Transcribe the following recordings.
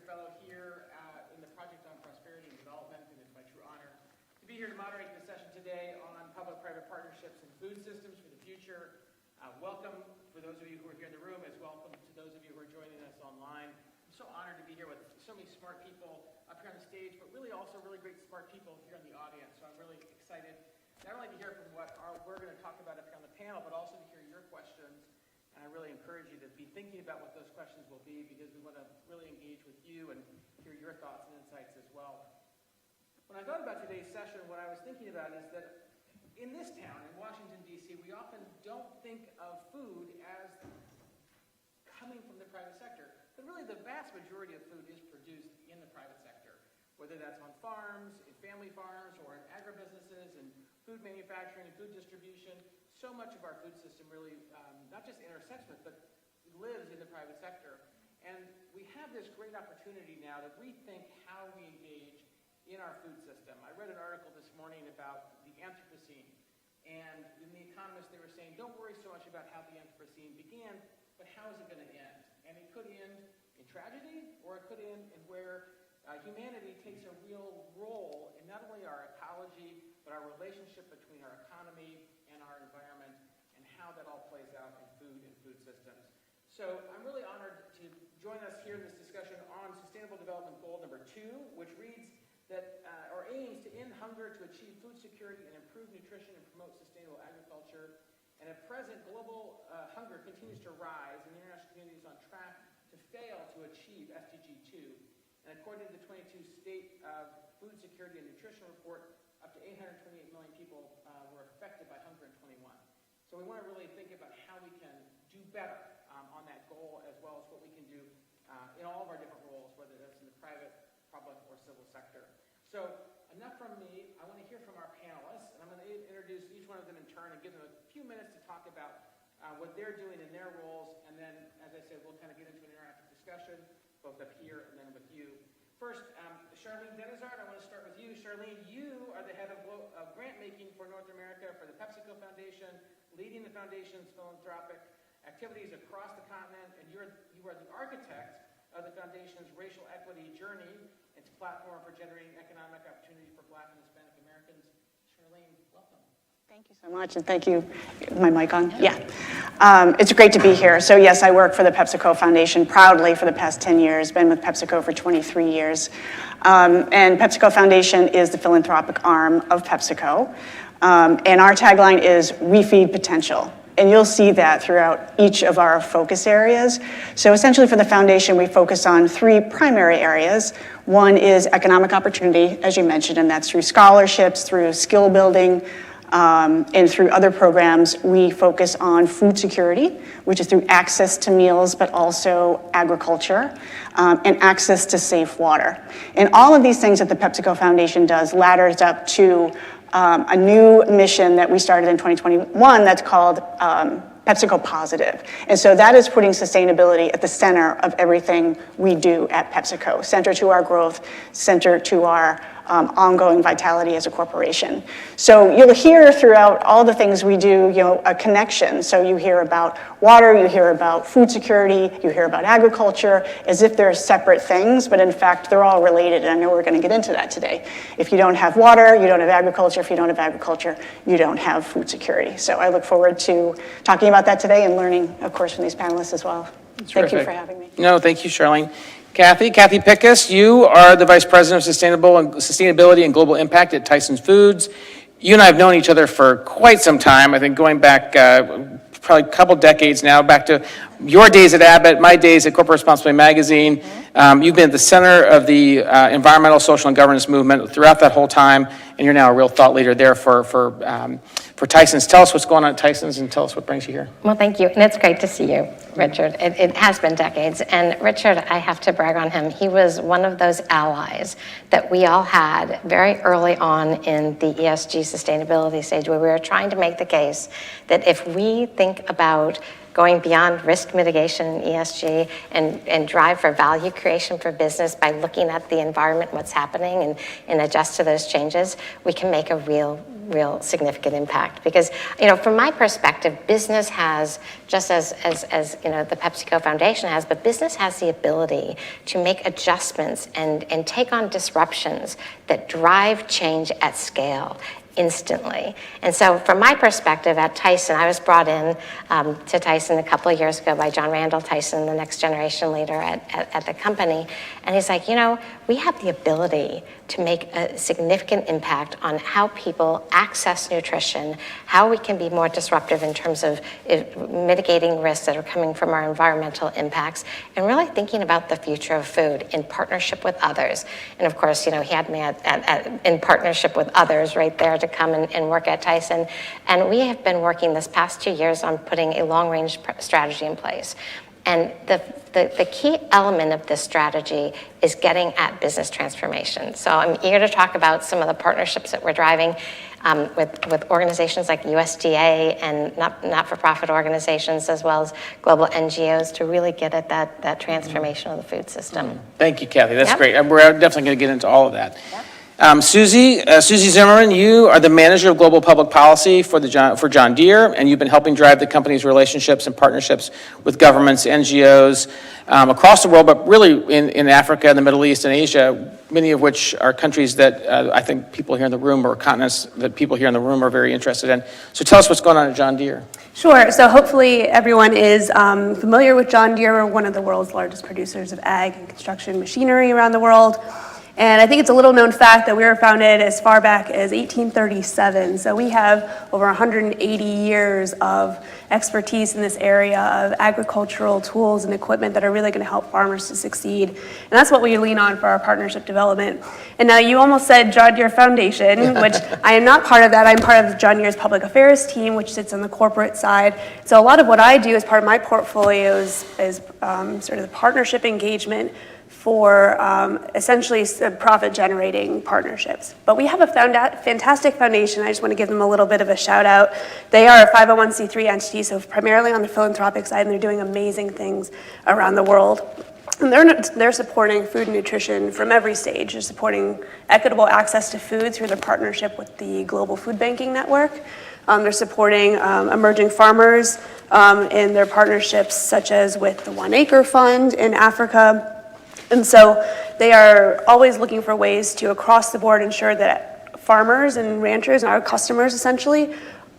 Fellow here in the Project on Prosperity and Development, and it's my true honor to be here to moderate the session today on public-private partnerships and food systems for the future. Welcome for those of you who are here in the room, as welcome to those of you who are joining us online. I'm so honored to be here with so many smart people up here on the stage, but really also really great smart people here in the audience. So I'm really excited not only to hear from what we're going to talk about up here on the panel, but also to hear your questions. And I really encourage you to be thinking about what those questions will be, because we want to really engage with you and hear your thoughts and insights as well. When I thought about today's session, what I was thinking about is that in this town, in Washington, D.C., we often don't think of food as coming from the private sector. But really, the vast majority of food is produced in the private sector, whether that's on farms, in family farms, or in agribusinesses, and food manufacturing and food distribution. So much of our food system really not just intersects with, but lives in the private sector. And we have this great opportunity now to rethink how we engage in our food system. I read an article this morning about the Anthropocene. And in The Economist, they were saying, don't worry so much about how the Anthropocene began, but how is it going to end? And it could end in tragedy, or it could end in where humanity takes a real role in not only our ecology, but our relationship between our economy and our environment, and how that all plays out in food and food systems. So I'm really honored to join us here in this discussion on Sustainable Development Goal number 2, which reads that or aims to end hunger, to achieve food security and improve nutrition and promote sustainable agriculture. And at present, global hunger continues to rise, and the international community is on track to fail to achieve SDG 2. And according to the 22 State Food Security and Nutrition Report, up to 828 million people were affected by hunger in 21. So we want to really think about how we can do better on that goal, as well as what we can do in all of our different roles, whether that's in the private, public, or civil sector. So enough from me. I want to hear from our panelists, and I'm going to introduce each one of them in turn and give them a few minutes to talk about what they're doing in their roles, and then, as I said, we'll kind of get into an interactive discussion, both up here and then with you. First, Charlene Denizard, I want to start with you. Charlene, you are the head of grant making for North America for the PepsiCo Foundation, leading the foundation's philanthropic activities across the continent, and you are the architect of the foundation's racial equity journey. It's a platform for generating economic opportunity for Black and Hispanic Americans. Charlene, welcome. Thank you so much, and thank you. My mic on? Yeah. It's great to be here. So yes, I work for the PepsiCo Foundation proudly for the past 10 years, been with PepsiCo for 23 years. And PepsiCo Foundation is the philanthropic arm of PepsiCo. And our tagline is, we feed potential. And you'll see that throughout each of our focus areas. So essentially for the foundation, we focus on 3 primary areas. One is economic opportunity, as you mentioned, and that's through scholarships, through skill building, and through other programs. We focus on food security, which is through access to meals, but also agriculture, and access to safe water. And all of these things that the PepsiCo Foundation does ladders up to a new mission that we started in 2021 that's called PepsiCo Positive. And so that is putting sustainability at the center of everything we do at PepsiCo, center to our growth, center to our ongoing vitality as a corporation. So you'll hear throughout all the things we do, a connection. So you hear about water, you hear about food security, you hear about agriculture, as if they're separate things, but in fact, they're all related, and I know we're going to get into that today. If you don't have water, you don't have agriculture. If you don't have agriculture, you don't have food security. So I look forward to talking about that today and learning, of course, from these panelists as well. Thank you for having me. No, thank you, Charlene. Kathy Pickus, you are the Vice President of Sustainability and Global Impact at Tyson Foods. You and I have known each other for quite some time, I think going back probably a couple decades now, back to your days at Abbott, my days at Corporate Responsibility Magazine. You've been at the center of the environmental, social, and governance movement throughout that whole time, and you're now a real thought leader there for Tyson's. Tell us what's going on at Tyson's, and tell us what brings you here. Well, thank you, and it's great to see you, Richard. It has been decades, and Richard, I have to brag on him. He was one of those allies that we all had very early on in the ESG sustainability stage, where we were trying to make the case that if we think about going beyond risk mitigation and ESG and drive for value creation for business by looking at the environment, what's happening, and adjust to those changes, we can make a real significant impact. Because, from my perspective, business has, just as the PepsiCo Foundation has, but business has the ability to make adjustments and take on disruptions that drive change at scale instantly. And so from my perspective at Tyson, I was brought in to Tyson a couple of years ago by John Randall Tyson, the next generation leader at the company. And he's like, we have the ability to make a significant impact on how people access nutrition, how we can be more disruptive in terms of mitigating risks that are coming from our environmental impacts, and really thinking about the future of food in partnership with others. And of course, he had me in partnership with others right there to come and work at Tyson. And we have been working this past 2 years on putting a long-range strategy in place. And the key element of this strategy is getting at business transformation. So I'm eager to talk about some of the partnerships that we're driving with organizations like USDA and not-for-profit organizations, as well as global NGOs, to really get at that transformation of the food system. Thank you, Kathy. That's Yep. great. And we're definitely going to get into all of that. Yep. Susie Zimmerman, you are the manager of global public policy for John Deere, and you've been helping drive the company's relationships and partnerships with governments, NGOs across the world, but really in Africa, the Middle East, and Asia, many of which are countries that I think people here in the room, or continents that people here in the room are very interested in. So tell us what's going on at John Deere. Sure. So hopefully everyone is familiar with John Deere. We're one of the world's largest producers of ag and construction machinery around the world. And I think it's a little known fact that we were founded as far back as 1837. So we have over 180 years of expertise in this area of agricultural tools and equipment that are really going to help farmers to succeed. And that's what we lean on for our partnership development. And now you almost said John Deere Foundation, which I am not part of that. I'm part of John Deere's public affairs team, which sits on the corporate side. So a lot of what I do as part of my portfolio is sort of the partnership engagement for essentially profit-generating partnerships. But we have a fantastic foundation. I just want to give them a little bit of a shout out. They are a 501c3 entity, so primarily on the philanthropic side, and they're doing amazing things around the world. And they're supporting food and nutrition from every stage. They're supporting equitable access to food through their partnership with the Global Food Banking Network. They're supporting emerging farmers in their partnerships, such as with the One Acre Fund in Africa. And so they are always looking for ways to, across the board, ensure that farmers and ranchers and our customers, essentially,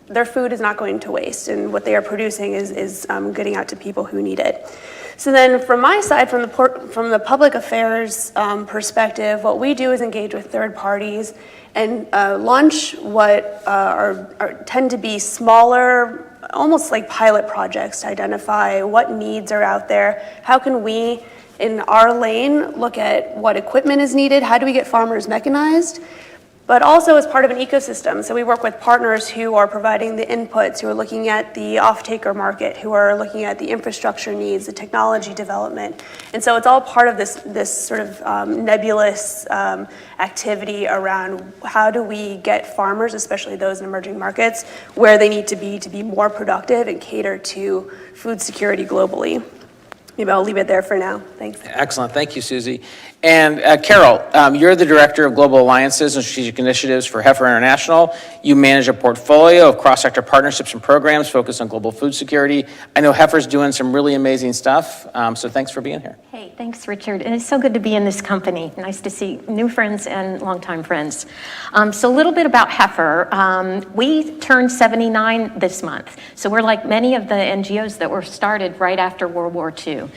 their food is not going to waste, and what they are producing is getting out to people who need it. So then from my side, from the public affairs perspective, what we do is engage with third parties and launch what tend to be smaller, almost like pilot projects, to identify what needs are out there. How can we, in our lane, look at what equipment is needed? How do we get farmers mechanized? But also as part of an ecosystem. So we work with partners who are providing the inputs, who are looking at the off-taker market, who are looking at the infrastructure needs, the technology development. And so it's all part of this sort of nebulous activity around how do we get farmers, especially those in emerging markets, where they need to be more productive and cater to food security globally. Maybe I'll leave it there for now. Thanks. Excellent. Thank you, Susie. And Carol, you're the Director of Global Alliances and Strategic Initiatives for Heifer International. You manage a portfolio of cross-sector partnerships and programs focused on global food security. I know Heifer's doing some really amazing stuff, so thanks for being here. Hey, thanks, Richard. And it's so good to be in this company. Nice to see new friends and longtime friends. So a little bit about Heifer. We turned 79 this month. So we're like many of the NGOs that were started right after World War II.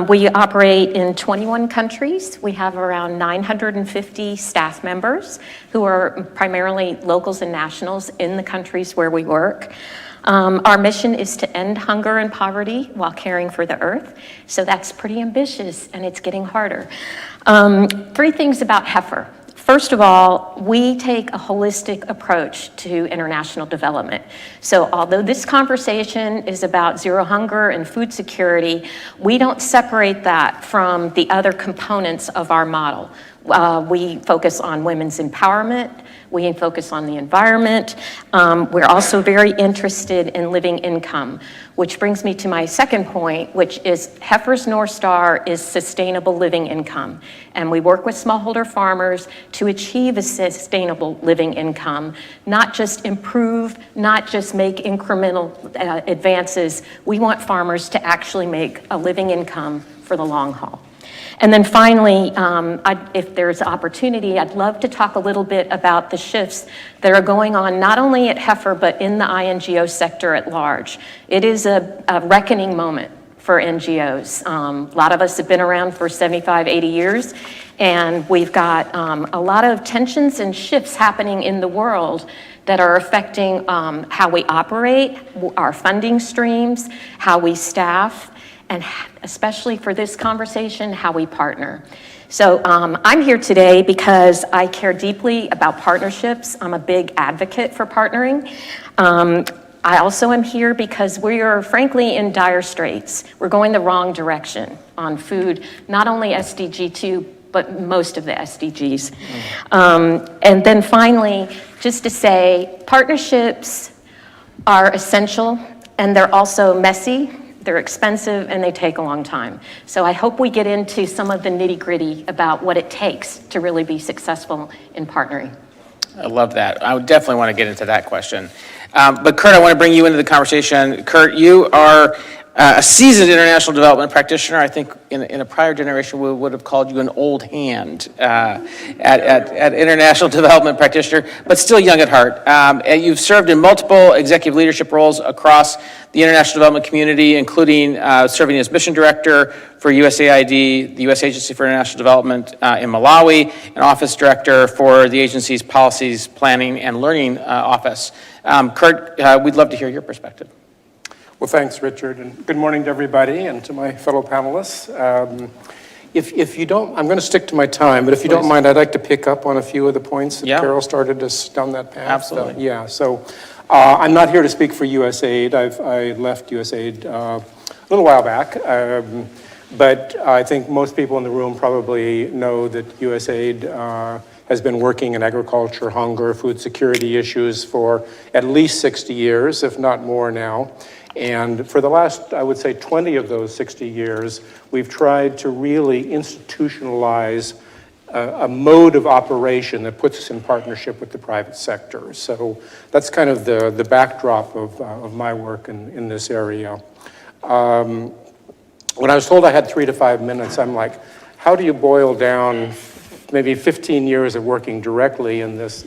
We operate in 21 countries. We have around 950 staff members who are primarily locals and nationals in the countries where we work. Our mission is to end hunger and poverty while caring for the earth. So that's pretty ambitious, and it's getting harder. 3 things about Heifer. First of all, we take a holistic approach to international development. So although this conversation is about zero hunger and food security, we don't separate that from the other components of our model. We focus on women's empowerment. We focus on the environment. We're also very interested in living income, which brings me to my second point, which is Heifer's North Star is sustainable living income. And we work with smallholder farmers to achieve a sustainable living income, not just improve, not just make incremental advances. We want farmers to actually make a living income for the long haul. And then finally, if there's opportunity, I'd love to talk a little bit about the shifts that are going on not only at Heifer, but in the INGO sector at large. It is a reckoning moment for NGOs. A lot of us have been around for 75, 80 years, and we've got a lot of tensions and shifts happening in the world that are affecting how we operate, our funding streams, how we staff, and especially for this conversation, how we partner. So I'm here today because I care deeply about partnerships. I'm a big advocate for partnering. I also am here because we are frankly in dire straits. We're going the wrong direction on food, not only SDG 2, but most of the SDGs. And then finally, just to say, partnerships are essential, and they're also messy. They're expensive, and they take a long time. So I hope we get into some of the nitty-gritty about what it takes to really be successful in partnering. I love that. I would definitely want to get into that question. But Kurt, I want to bring you into the conversation. Kurt, you are a seasoned international development practitioner. I think in a prior generation we would have called you an old hand at international development practitioner, but still young at heart. And you've served in multiple executive leadership roles across the international development community, including serving as mission director for USAID, the U.S. Agency for International Development in Malawi, and office director for the agency's Policies, Planning, and Learning Office. Kurt, we'd love to hear your perspective. Well, thanks, Richard, and good morning to everybody and to my fellow panelists. If you don't, I'm going to stick to my time, but if you don't mind, I'd like to pick up on a few of the points that Carol started us down that path. Absolutely. So I'm not here to speak for USAID. I left USAID a little while back, but I think most people in the room probably know that USAID has been working in agriculture, hunger, food security issues for at least 60 years, if not more now. And for the last, I would say, 20 of those 60 years, we've tried to really institutionalize a mode of operation that puts us in partnership with the private sector. So that's kind of the backdrop of my work in this area. When I was told I had 3 to 5 minutes, I'm like, how do you boil down maybe 15 years of working directly in this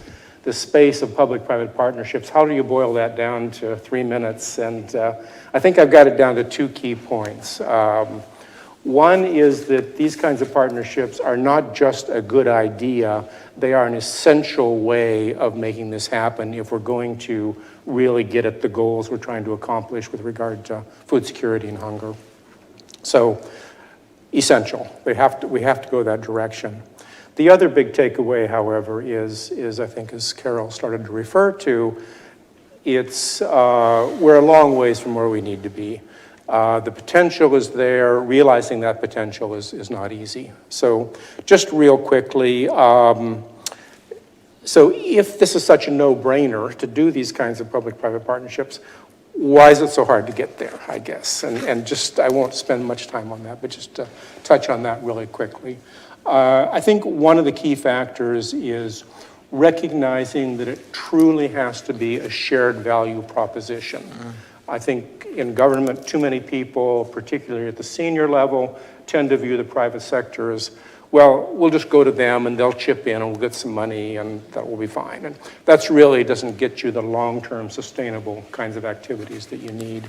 space of public-private partnerships? How do you boil that down to 3 minutes? And I think I've got it down to 2 key points. One is that these kinds of partnerships are not just a good idea, they are an essential way of making this happen if we're going to really get at the goals we're trying to accomplish with regard to food security and hunger. So, essential. We have to go that direction. The other big takeaway, however, is I think, as Carol started to refer to, we're a long ways from where we need to be. The potential is there. Realizing that potential is not easy. So just real quickly, so if this is such a no-brainer to do these kinds of public-private partnerships, why is it so hard to get there, I guess? And just, I won't spend much time on that, but just to touch on that really quickly. I think one of the key factors is recognizing that it truly has to be a shared value proposition. I think in government, too many people, particularly at the senior level, tend to view the private sector as, well, we'll just go to them and they'll chip in and we'll get some money and that will be fine. And that's really doesn't get you the long-term sustainable kinds of activities that you need.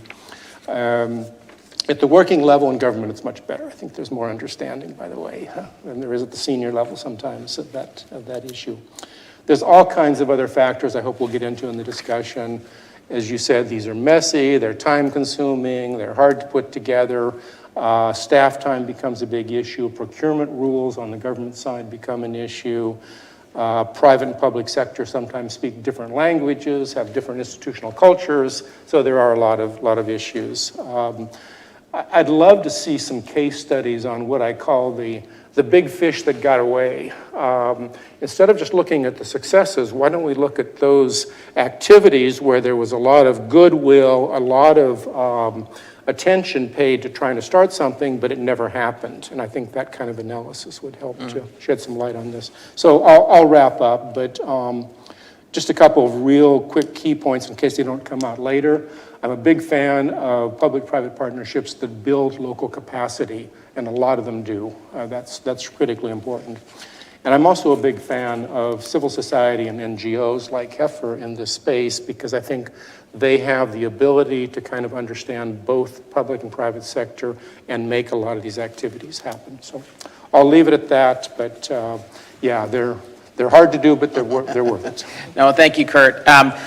At the working level in government, it's much better. I think there's more understanding, by the way, than there is at the senior level sometimes of that issue. There's all kinds of other factors I hope we'll get into in the discussion. As you said, these are messy, they're time-consuming, they're hard to put together. Staff time becomes a big issue. Procurement rules on the government side become an issue. Private and public sector sometimes speak different languages, have different institutional cultures, so there are a lot of issues. I'd love to see some case studies on what I call the the big fish that got away. Instead of just looking at the successes, why don't we look at those activities where there was a lot of goodwill, a lot of attention paid to trying to start something, but it never happened. And I think that kind of analysis would help to shed some light on this. So I'll wrap up, but just a couple of real quick key points in case they don't come out later. I'm a big fan of public-private partnerships that build local capacity, and a lot of them do. That's critically important. And I'm also a big fan of civil society and NGOs like Heifer in this space, because I think they have the ability to kind of understand both public and private sector and make a lot of these activities happen. So I'll leave it at that, but yeah, they're hard to do, but they're worth it. No, thank you, Kurt.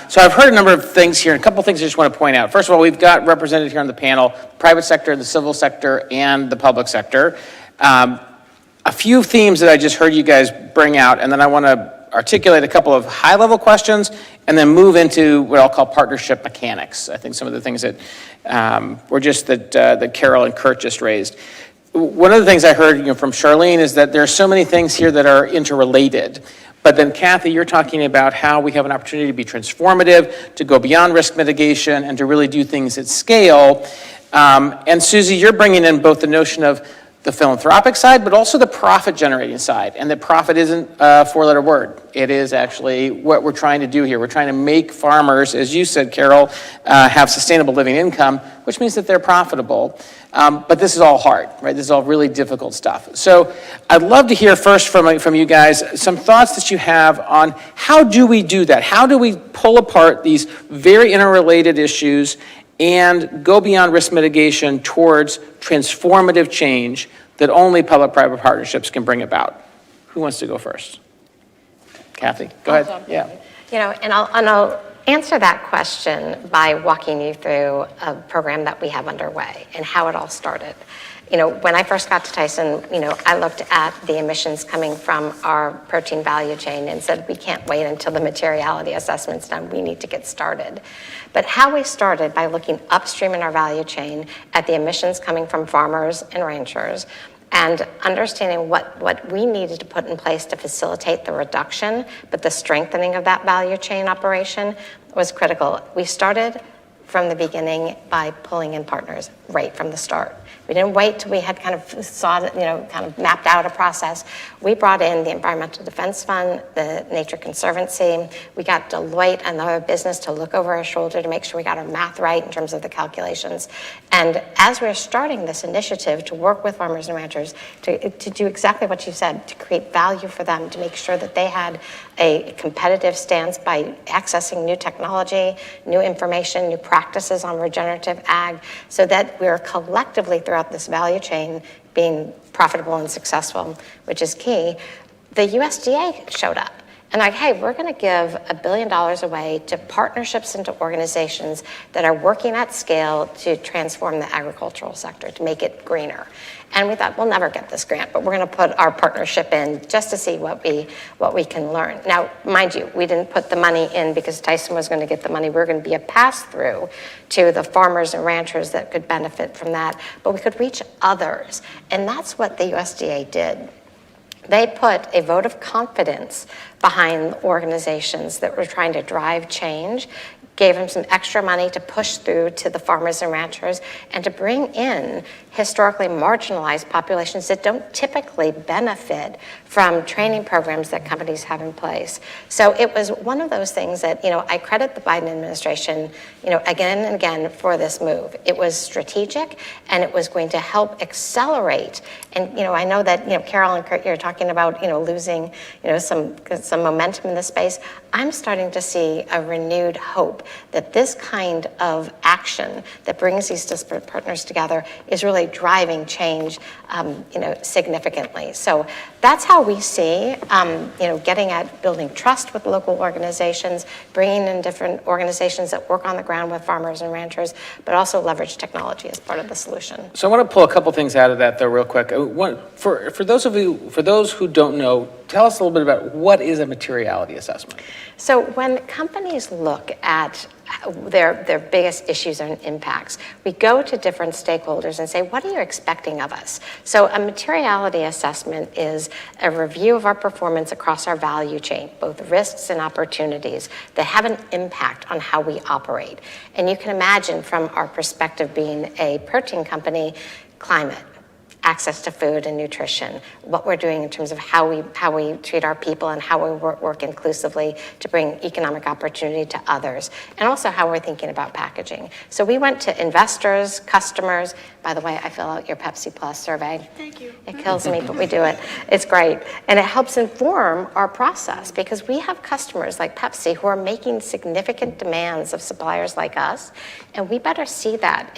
So I've heard a number of things here, and a couple of things I just want to point out. First of all, we've got represented here on the panel, private sector, the civil sector, and the public sector. A few themes that I just heard you guys bring out, and then I want to articulate a couple of high-level questions, and then move into what I'll call partnership mechanics. I think some of the things that that Carol and Kurt just raised. One of the things I heard from Charlene is that there are so many things here that are interrelated. But then, Kathy, you're talking about how we have an opportunity to be transformative, to go beyond risk mitigation, and to really do things at scale. And Susie, you're bringing in both the notion of the philanthropic side, but also the profit-generating side. And that profit isn't a four-letter word. It is actually what we're trying to do here. We're trying to make farmers, as you said, Carol, have sustainable living income, which means that they're profitable. But this is all hard, right? This is all really difficult stuff. So I'd love to hear first from you guys some thoughts that you have on how do we do that? How do we pull apart these very interrelated issues and go beyond risk mitigation towards transformative change that only public-private partnerships can bring about? Who wants to go first? Kathy, go ahead. Yeah. And I'll answer that question by walking you through a program that we have underway and how it all started. When I first got to Tyson, I looked at the emissions coming from our protein value chain and said, we can't wait until the materiality assessment's done. We need to get started. But how we started by looking upstream in our value chain at the emissions coming from farmers and ranchers and understanding what we needed to put in place to facilitate the reduction, but the strengthening of that value chain operation was critical. We started from the beginning by pulling in partners right from the start. We didn't wait till we had kind of mapped out a process. We brought in the Environmental Defense Fund, the Nature Conservancy. We got Deloitte and other business to look over our shoulder to make sure we got our math right in terms of the calculations. And as we're starting this initiative to work with farmers and ranchers to do exactly what you said, to create value for them, to make sure that they had a competitive stance by accessing new technology, new information, new practices on regenerative ag, so that we're collectively throughout this value chain being profitable and successful, which is key. The USDA showed up and hey, we're going to give $1 billion away to partnerships and to organizations that are working at scale to transform the agricultural sector, to make it greener. And we thought, we'll never get this grant, but we're going to put our partnership in just to see what we can learn. Now, mind you, we didn't put the money in because Tyson was going to get the money. We were going to be a pass-through to the farmers and ranchers that could benefit from that, but we could reach others. And that's what the USDA did. They put a vote of confidence behind organizations that were trying to drive change, gave them some extra money to push through to the farmers and ranchers and to bring in historically marginalized populations that don't typically benefit from training programs that companies have in place. So it was one of those things that, I credit the Biden administration, again and again for this move. It was strategic and it was going to help accelerate. And, I know that, Carol and Kurt, you're talking about, losing, some momentum in the space. I'm starting to see a renewed hope that this kind of action that brings these disparate partners together is really driving change, significantly. So that's how we see, getting at building trust with local organizations, bringing in different organizations that work on the ground with farmers and ranchers, but also leverage technology as part of the solution. So I want to pull a couple things out of that, though, real quick. For those who don't know, tell us a little bit about what is a materiality assessment. So when companies look at their biggest issues and impacts, we go to different stakeholders and say, what are you expecting of us? So a materiality assessment is a review of our performance across our value chain, both risks and opportunities that have an impact on how we operate. And you can imagine from our perspective being a protein company, climate, access to food and nutrition, what we're doing in terms of how we treat our people and how we work inclusively to bring economic opportunity to others, and also how we're thinking about packaging. So we went to investors, customers. By the way, I fill out your Pepsi Plus survey. Thank you. It kills me, but we do it. It's great. And it helps inform our process because we have customers like Pepsi who are making significant demands of suppliers like us, and we better see that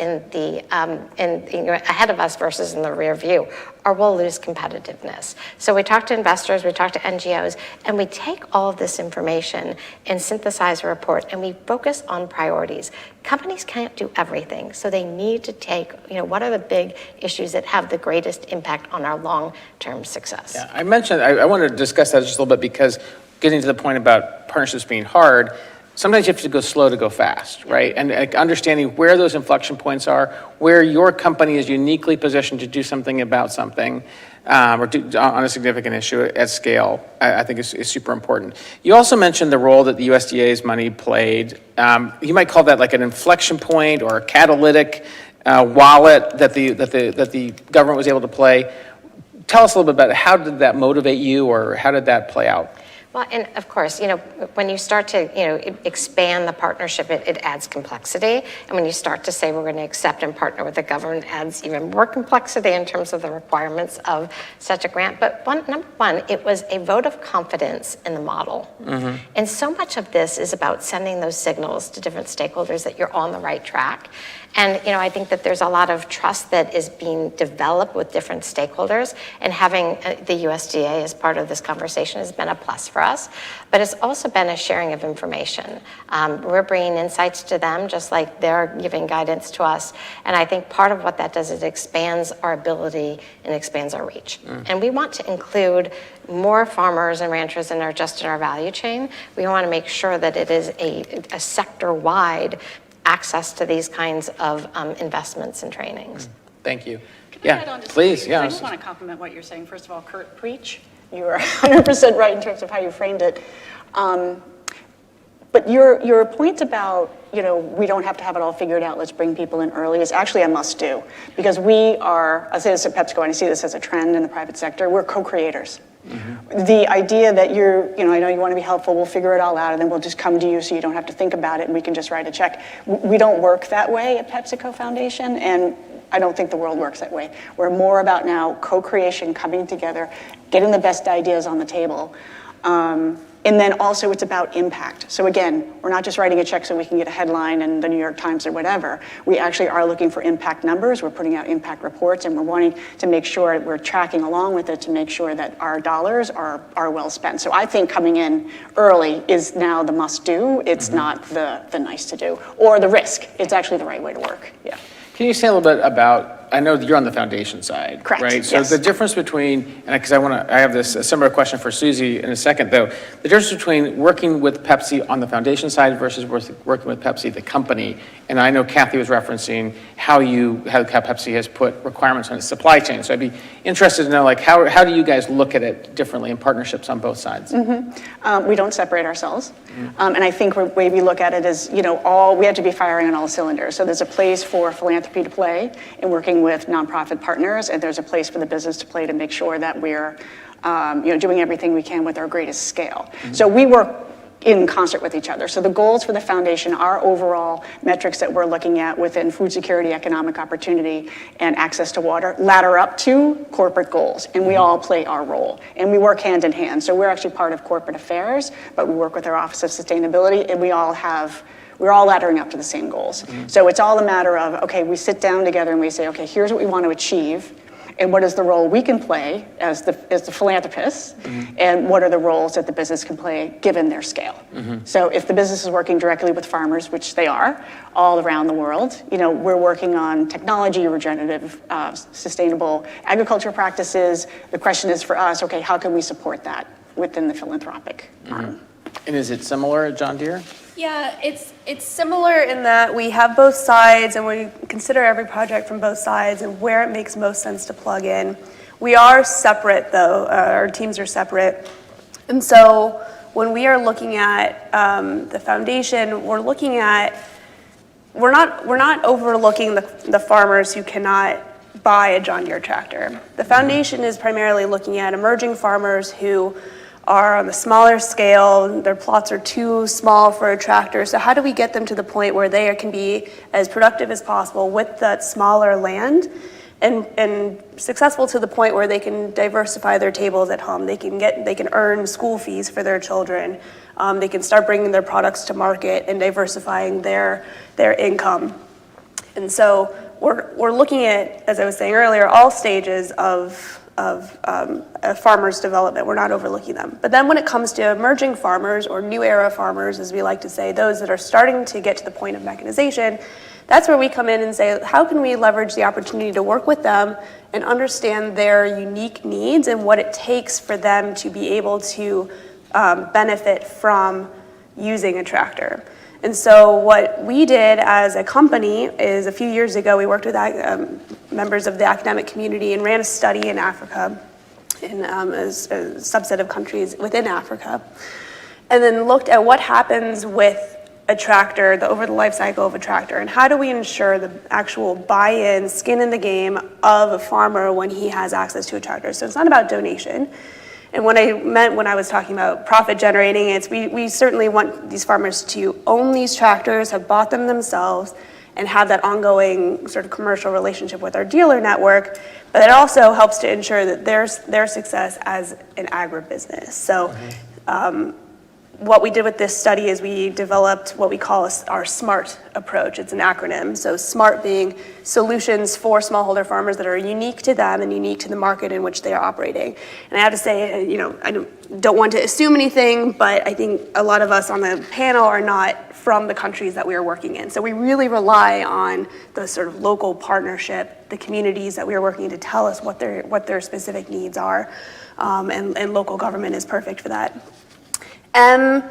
ahead of us versus in the rear view, or we'll lose competitiveness. So we talk to investors, we talk to NGOs, and we take all of this information and synthesize a report, and we focus on priorities. Companies can't do everything, so they need to take, what are the big issues that have the greatest impact on our long-term success? Yeah, I mentioned, I want to discuss that just a little bit because getting to the point about partnerships being hard, sometimes you have to go slow to go fast, right? And understanding where those inflection points are, where your company is uniquely positioned to do something about something, or on a significant issue at scale, I think is super important. You also mentioned the role that the USDA's money played. You might call that like an inflection point or a catalytic wallet that the government was able to play. Tell us a little bit about it. How did that motivate you, or how did that play out? Well, and of course, when you start to, expand the partnership, it adds complexity. And when you start to say we're going to accept and partner with the government, it adds even more complexity in terms of the requirements of such a grant. But number one, it was a vote of confidence in the model. Mm-hmm. And so much of this is about sending those signals to different stakeholders that you're on the right track. And, I think that there's a lot of trust that is being developed with different stakeholders, and having the USDA as part of this conversation has been a plus for us. But it's also been a sharing of information. We're bringing insights to them just like they're giving guidance to us. And I think part of what that does is it expands our ability and expands our reach. And we want to include more farmers and ranchers in our value chain. We want to make sure that it is a sector-wide access to these kinds of investments and trainings. Thank you. Can I add on to please. something? Yeah. I just want to compliment what you're saying. First of all, Kurt, preach. You are 100% right in terms of how you framed it. But your point about, we don't have to have it all figured out, let's bring people in early, is actually a must do. Because we are, I say this at PepsiCo, and I see this as a trend in the private sector, we're co-creators. Mm-hmm. The idea that I know you want to be helpful, we'll figure it all out, and then we'll just come to you so you don't have to think about it and we can just write a check. We don't work that way at PepsiCo Foundation, and I don't think the world works that way. We're more about now co-creation, coming together, getting the best ideas on the table. And then also it's about impact. So again, we're not just writing a check so we can get a headline in the New York Times or whatever. We actually are looking for impact numbers. We're putting out impact reports, and we're wanting to make sure we're tracking along with it to make sure that our dollars are well spent. So I think coming in early is now the must do. It's not the nice to do or the risk. It's actually the right way to work. Yeah. Can you say a little bit about, I know you're on the foundation side, Correct, right? So yes. the difference between, and because I have a similar question for Susie in a second though, the difference between working with Pepsi on the foundation side versus working with Pepsi, the company, and I know Kathy was referencing how Pepsi has put requirements on its supply chain. So I'd be interested to know, how do you guys look at it differently in partnerships on both sides? Mm-hmm. We don't separate ourselves. And I think the way we look at it is, we have to be firing on all cylinders. So there's a place for philanthropy to play in working with nonprofit partners, and there's a place for the business to play to make sure that we're, doing everything we can with our greatest scale. Mm-hmm. So we work in concert with each other. So the goals for the foundation are overall metrics that we're looking at within food security, economic opportunity, and access to water, ladder up to corporate goals. And we all play our role. And we work hand in hand. So we're actually part of corporate affairs, but we work with our Office of Sustainability, and we're all laddering up to the same goals. Mm-hmm. So it's all a matter of, okay, we sit down together and we say, okay, here's what we want to achieve, and what is the role we can play as the philanthropists, and what are the roles that the business can play given their scale. Mm-hmm. So if the business is working directly with farmers, which they are all around the world, we're working on technology, regenerative, sustainable agriculture practices. The question is for us, okay, how can we support that within the philanthropic arm? And is it similar at John Deere? Yeah, it's similar in that we have both sides and we consider every project from both sides and where it makes most sense to plug in. We are separate though, our teams are separate. And so when we are looking at the foundation, we're not overlooking the farmers who cannot buy a John Deere tractor. The foundation is primarily looking at emerging farmers who are on the smaller scale, their plots are too small for a tractor, so how do we get them to the point where they can be as productive as possible with that smaller land and successful to the point where they can diversify their tables at home, they can earn school fees for their children, they can start bringing their products to market and diversifying their income. And so we're looking at, as I was saying earlier, all stages of a farmer's development. We're not overlooking them. But then when it comes to emerging farmers or new era farmers, as we like to say, those that are starting to get to the point of mechanization, that's where we come in and say, how can we leverage the opportunity to work with them and understand their unique needs and what it takes for them to be able to benefit from using a tractor. And so what we did as a company is a few years ago, we worked with members of the academic community and ran a study in Africa, in a subset of countries within Africa, and then looked at what happens with a tractor, over the life cycle of a tractor, and how do we ensure the actual buy-in, skin in the game of a farmer when he has access to a tractor. So it's not about donation. And what I meant when I was talking about profit generating, it's we certainly want these farmers to own these tractors, have bought them themselves, and have that ongoing sort of commercial relationship with our dealer network. But it also helps to ensure that their success as an agribusiness. So what we did with this study is we developed what we call our SMART approach. It's an acronym. So SMART being solutions for smallholder farmers that are unique to them and unique to the market in which they are operating. And I have to say, I don't want to assume anything, but I think a lot of us on the panel are not from the countries that we are working in. So we really rely on the sort of local partnership, the communities that we are working in to tell us what their specific needs are, and local government is perfect for that. M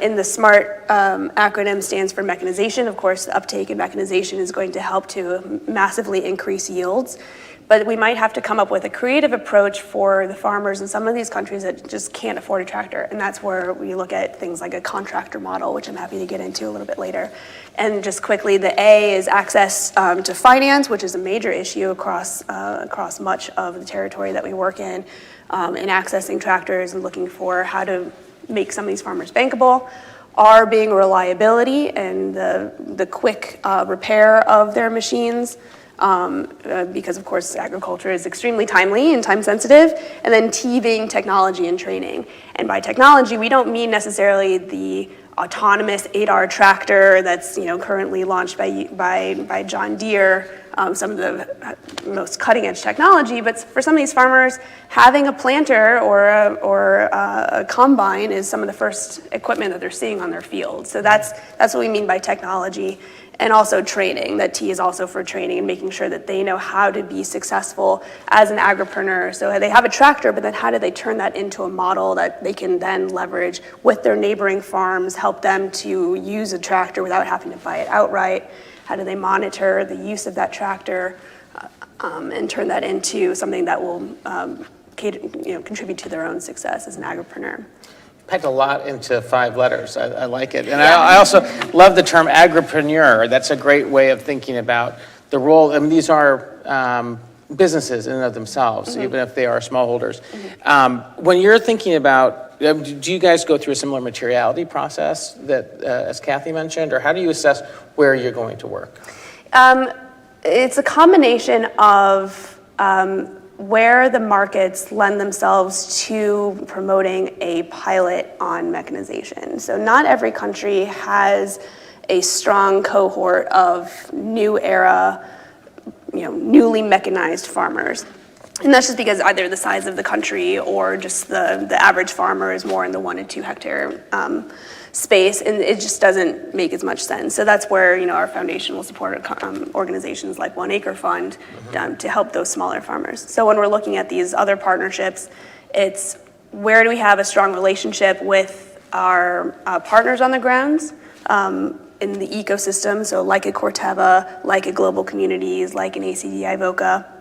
in the SMART acronym stands for mechanization. Of course, the uptake in mechanization is going to help to massively increase yields, but we might have to come up with a creative approach for the farmers in some of these countries that just can't afford a tractor, and that's where we look at things like a contractor model, which I'm happy to get into a little bit later. And just quickly, the A is access to finance, which is a major issue across much of the territory that we work in accessing tractors and looking for how to make some of these farmers bankable. R being reliability and the quick repair of their machines, because of course agriculture is extremely timely and time sensitive. And then T being technology and training. And by technology, we don't mean necessarily the autonomous 8R tractor that's currently launched by John Deere, some of the most cutting edge technology, but for some of these farmers, having a planter or a combine is some of the first equipment that they're seeing on their field. So that's what we mean by technology. And also training. That T is also for training and making sure that they know how to be successful as an agripreneur. So they have a tractor, but then how do they turn that into a model that they can then leverage with their neighboring farms, help them to use a tractor without having to buy it outright? How do they monitor the use of that tractor and turn that into something that will contribute to their own success as an agripreneur? Packed a lot into 5 letters. I like it. And I also love the term agripreneur. That's a great way of thinking about the role. I mean, these are businesses in and of themselves, even if they are smallholders. When you're thinking about, do you guys go through a similar materiality process that, as Kathy mentioned, or how do you assess where you're going to work? It's a combination of where the markets lend themselves to promoting a pilot on mechanization. So not every country has a strong cohort of new era, newly mechanized farmers. And that's just because either the size of the country or just the average farmer is more in the 1 to 2 hectare space, and it just doesn't make as much sense. So that's where our foundation will support organizations like 1 Acre Fund to help those smaller farmers. So when we're looking at these other partnerships, it's where do we have a strong relationship with our partners on the grounds in the ecosystem, so like a Corteva, like a Global Communities, like an ACD IVOCA.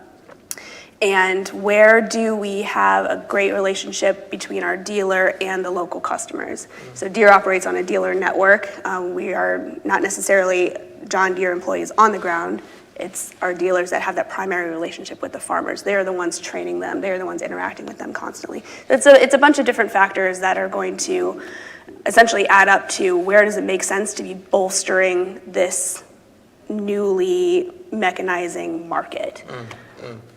And where do we have a great relationship between our dealer and the local customers? So Deere operates on a dealer network. We are not necessarily John Deere employees on the ground. It's our dealers that have that primary relationship with the farmers. They're the ones training them. They're the ones interacting with them constantly. It's a bunch of different factors that are going to essentially add up to where does it make sense to be bolstering this newly mechanizing market.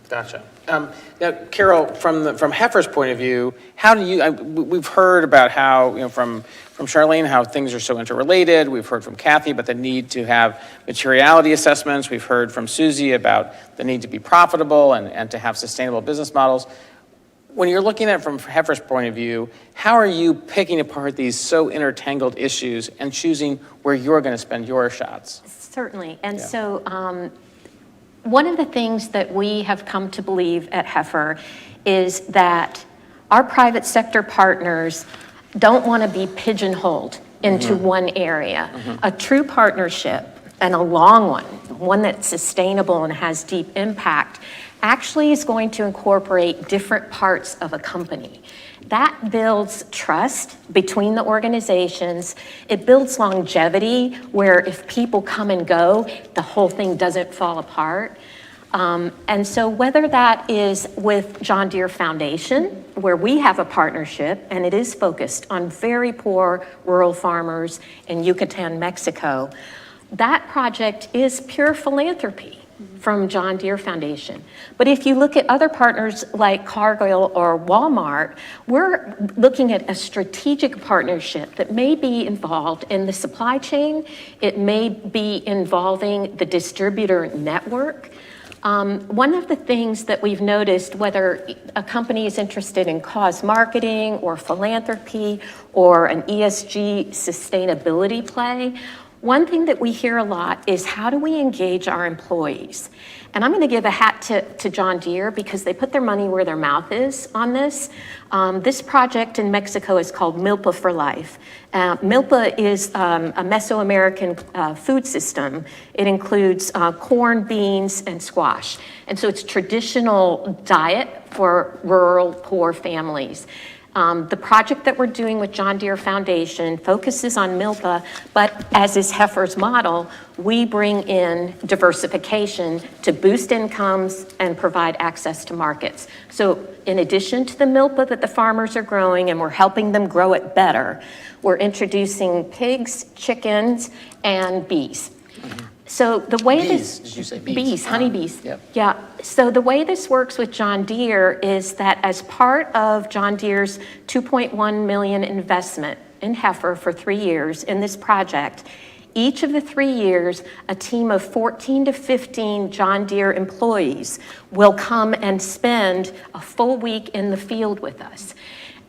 Gotcha. Now, Carol, from Heifer's point of view, how do you? We've heard about how from Charlene how things are so interrelated. We've heard from Kathy about the need to have materiality assessments. We've heard from Susie about the need to be profitable and to have sustainable business models. When you're looking at it from Heifer's point of view, how are you picking apart these so intertangled issues and choosing where you're going to spend your shots? Certainly. And so one of the things that we have come to believe at Heifer is that our private sector partners don't want to be pigeonholed into one area. A true partnership, and a long one that's sustainable and has deep impact, actually is going to incorporate different parts of a company. That builds trust between the organizations. It builds longevity where if people come and go, the whole thing doesn't fall apart. And so whether that is with John Deere Foundation, where we have a partnership and it is focused on very poor rural farmers in Yucatan, Mexico, that project is pure philanthropy from John Deere Foundation. But if you look at other partners like Cargill or Walmart, we're looking at a strategic partnership that may be involved in the supply chain. It may be involving the distributor network. One of the things that we've noticed, whether a company is interested in cause marketing or philanthropy or an ESG sustainability play, one thing that we hear a lot is how do we engage our employees? And I'm going to give a hat to John Deere because they put their money where their mouth is on this. This project in Mexico is called Milpa for Life. Milpa is a Mesoamerican food system. It includes corn, beans, and squash. And so it's traditional diet for rural poor families. The project that we're doing with John Deere Foundation focuses on Milpa, but as is Heifer's model, we bring in diversification to boost incomes and provide access to markets. So in addition to the Milpa that the farmers are growing, and we're helping them grow it better, we're introducing pigs, chickens, and bees. So the way Bees, did you say bees? Bees, honeybees. Yep. Yeah. So the way this works with John Deere is that as part of John Deere's $2.1 million investment in Heifer for 3 years in this project, each of the 3 years, a team of 14 to 15 John Deere employees will come and spend a full week in the field with us.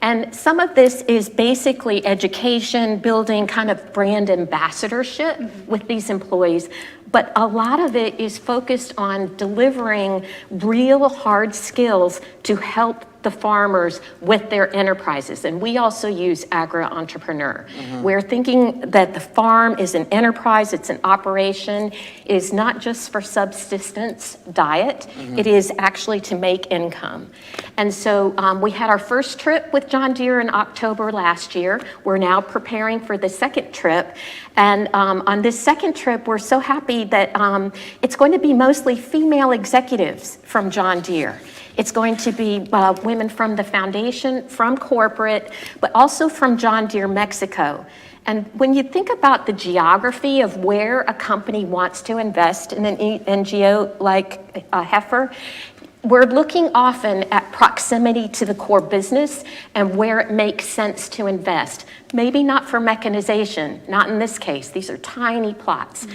And some of this is basically education, building kind of brand ambassadorship with these employees, but a lot of it is focused on delivering real hard skills to help the farmers with their enterprises. And we also use agri-entrepreneur. We're thinking that the farm is an enterprise, it's an operation, it is not just for subsistence diet, it is actually to make income. And so we had our first trip with John Deere in October last year. We're now preparing for the second trip. And on this second trip, we're so happy that it's going to be mostly female executives from John Deere. It's going to be women from the foundation, from corporate, but also from John Deere Mexico. And when you think about the geography of where a company wants to invest in an NGO like Heifer, we're looking often at proximity to the core business and where it makes sense to invest. Maybe not for mechanization, not in this case, these are tiny plots,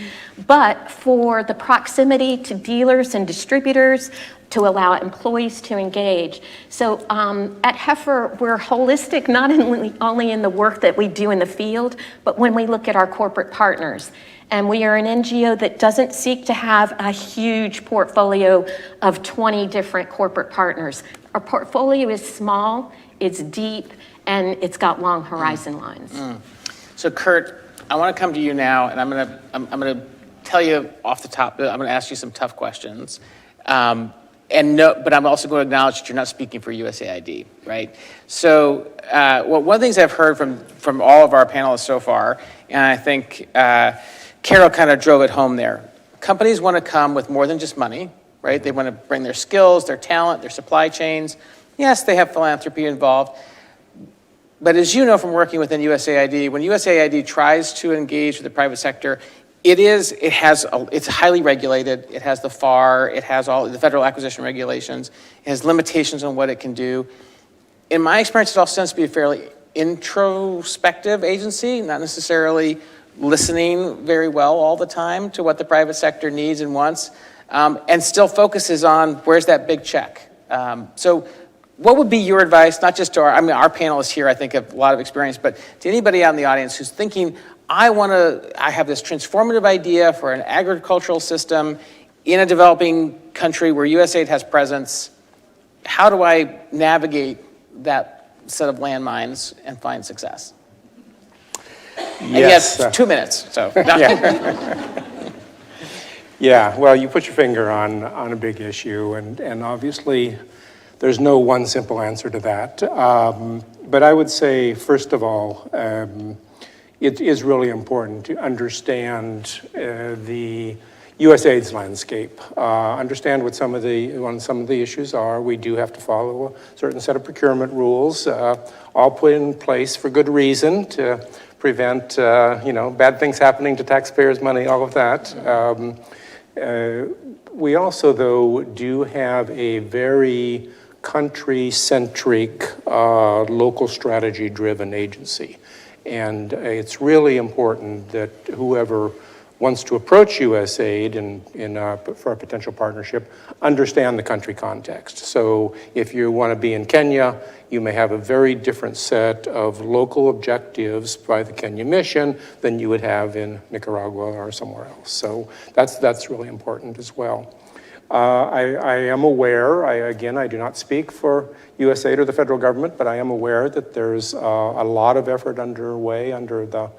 but for the proximity to dealers and distributors to allow employees to engage. So at Heifer, we're holistic not only in the work that we do in the field, but when we look at our corporate partners. And we are an NGO that doesn't seek to have a huge portfolio of 20 different corporate partners. Our portfolio is small, it's deep, and it's got long horizon lines. So Kurt, I want to come to you now, and I'm going to tell you off the top, I'm going to ask you some tough questions. But I'm also going to acknowledge that you're not speaking for USAID, right? So one of the things I've heard from all of our panelists so far, and I think Carol kind of drove it home there. Companies want to come with more than just money, right? They want to bring their skills, their talent, their supply chains. Yes, they have philanthropy involved. But as you know from working within USAID, when USAID tries to engage with the private sector, it's highly regulated. It has the FAR. It has all the federal acquisition regulations. It has limitations on what it can do. In my experience, it also tends to be a fairly introspective agency, not necessarily listening very well all the time to what the private sector needs and wants, and still focuses on where's that big check. So what would be your advice, not just to our panelists here, I think have a lot of experience, but to anybody out in the audience who's thinking, I have this transformative idea for an agricultural system in a developing country where USAID has presence. How do I navigate that set of landmines and find success? Yes. And you have 2 minutes, so. Yeah, well, you put your finger on a big issue, and obviously there's no one simple answer to that. But I would say, first of all, it is really important to understand the USAID's landscape. Understand what some of the issues are. We do have to follow a certain set of procurement rules, all put in place for good reason to prevent bad things happening to taxpayers' money, all of that. We also, though, do have a very country-centric, local strategy-driven agency. And it's really important that whoever wants to approach USAID for a potential partnership understand the country context. So if you want to be in Kenya, you may have a very different set of local objectives by the Kenya mission than you would have in Nicaragua or somewhere else. So that's really important as well. I am aware, I do not speak for USAID or the federal government, but I am aware that there's a lot of effort underway under an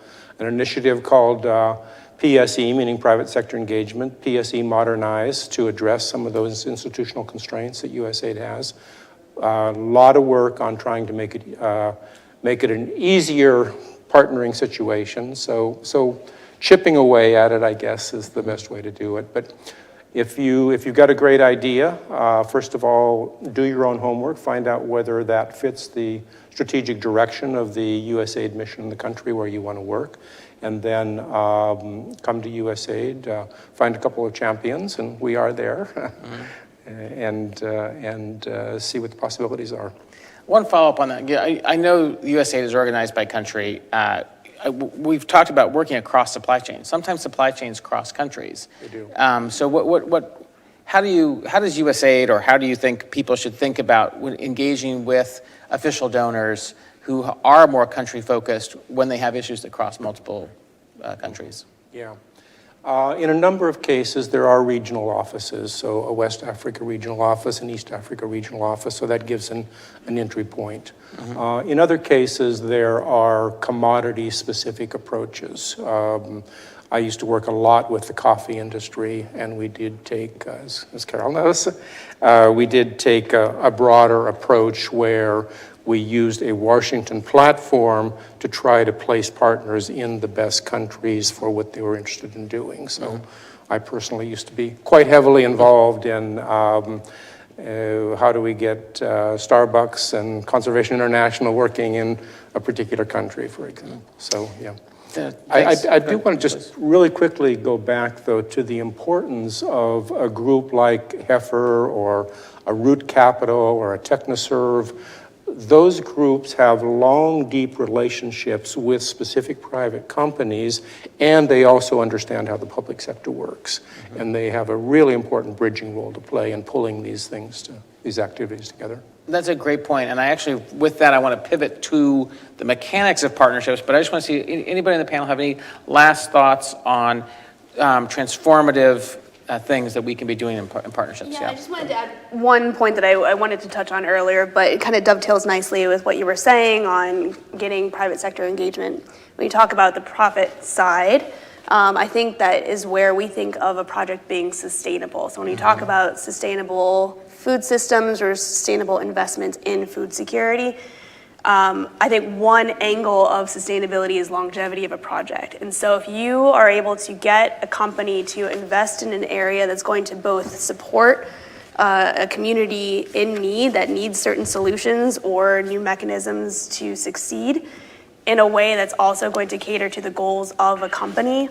initiative called PSE, meaning private sector engagement, PSE Modernize, to address some of those institutional constraints that USAID has. A lot of work on trying to make it an easier partnering situation. So chipping away at it, I guess, is the best way to do it. But if you've got a great idea, first of all, do your own homework, find out whether that fits the strategic direction of the USAID mission in the country where you want to work, and then come to USAID, find a couple of champions, and we are there, and see what the possibilities are. One follow-up on that. Yeah, I know USAID is organized by country. We've talked about working across supply chains. Sometimes supply chains cross countries. They do. So how does USAID, or how do you think people should think about when engaging with official donors who are more country focused when they have issues that cross multiple countries? Yeah. In a number of cases, there are regional offices, so a West Africa regional office, an East Africa regional office, so that gives an entry point. Mm-hmm. In other cases, there are commodity-specific approaches. I used to work a lot with the coffee industry, and we did take, as Carol knows, we did take a broader approach where we used a Washington platform to try to place partners in the best countries for what they were interested in doing. So I personally used to be quite heavily involved in how do we get Starbucks and Conservation International working in a particular country, for example. So, yeah. I do want to just really quickly go back, though, to the importance of a group like Heifer or a Root Capital or a Technoserve. Those groups have long, deep relationships with specific private companies, and they also understand how the public sector works. Mm-hmm. And they have a really important bridging role to play in pulling these activities together. That's a great point. And I actually, with that, I want to pivot to the mechanics of partnerships, but I just want to see, anybody in the panel have any last thoughts on Transformative things that we can be doing in partnerships. Yeah, I just wanted to add one point that I wanted to touch on earlier, but it kind of dovetails nicely with what you were saying on getting private sector engagement. When you talk about the profit side, I think that is where we think of a project being sustainable. So when you talk about sustainable food systems or sustainable investments in food security, I think one angle of sustainability is longevity of a project. And so if you are able to get a company to invest in an area that's going to both support a community in need that needs certain solutions or new mechanisms to succeed in a way that's also going to cater to the goals of a company,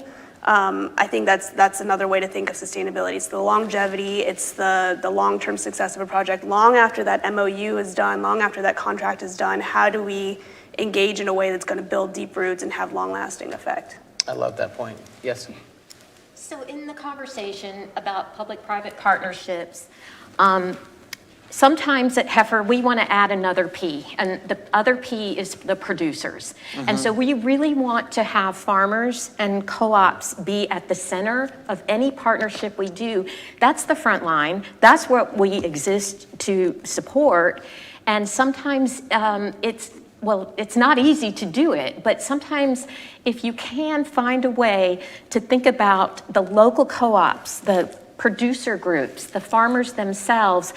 I think that's another way to think of sustainability. It's the longevity, it's the long-term success of a project. Long after that MOU is done, long after that contract is done, how do we engage in a way that's going to build deep roots and have long-lasting effect? I love that point. Yes. So in the conversation about public-private partnerships, sometimes at Heifer, we want to add another P, and the other P is the producers. And so we really want to have farmers and co-ops be at the center of any partnership we do. That's the front line. That's what we exist to support. And sometimes it's not easy to do it, but sometimes if you can find a way to think about the local co-ops, the producer groups, the farmers themselves,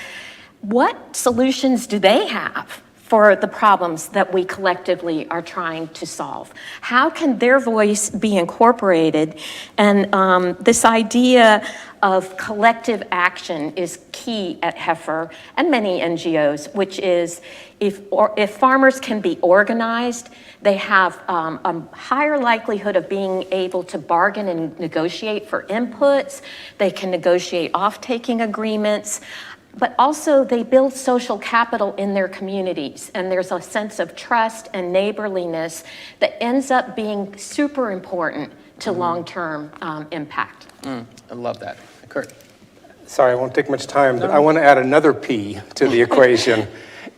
what solutions do they have for the problems that we collectively are trying to solve? How can their voice be incorporated? And this idea of collective action is key at Heifer and many NGOs, which is if farmers can be organized, they have a higher likelihood of being able to bargain and negotiate for inputs. They can negotiate off-taking agreements. But also they build social capital in their communities, and there's a sense of trust and neighborliness that ends up being super important to long-term impact. I love that. Kurt. Sorry, I won't take much time, but I want to add another P to the equation,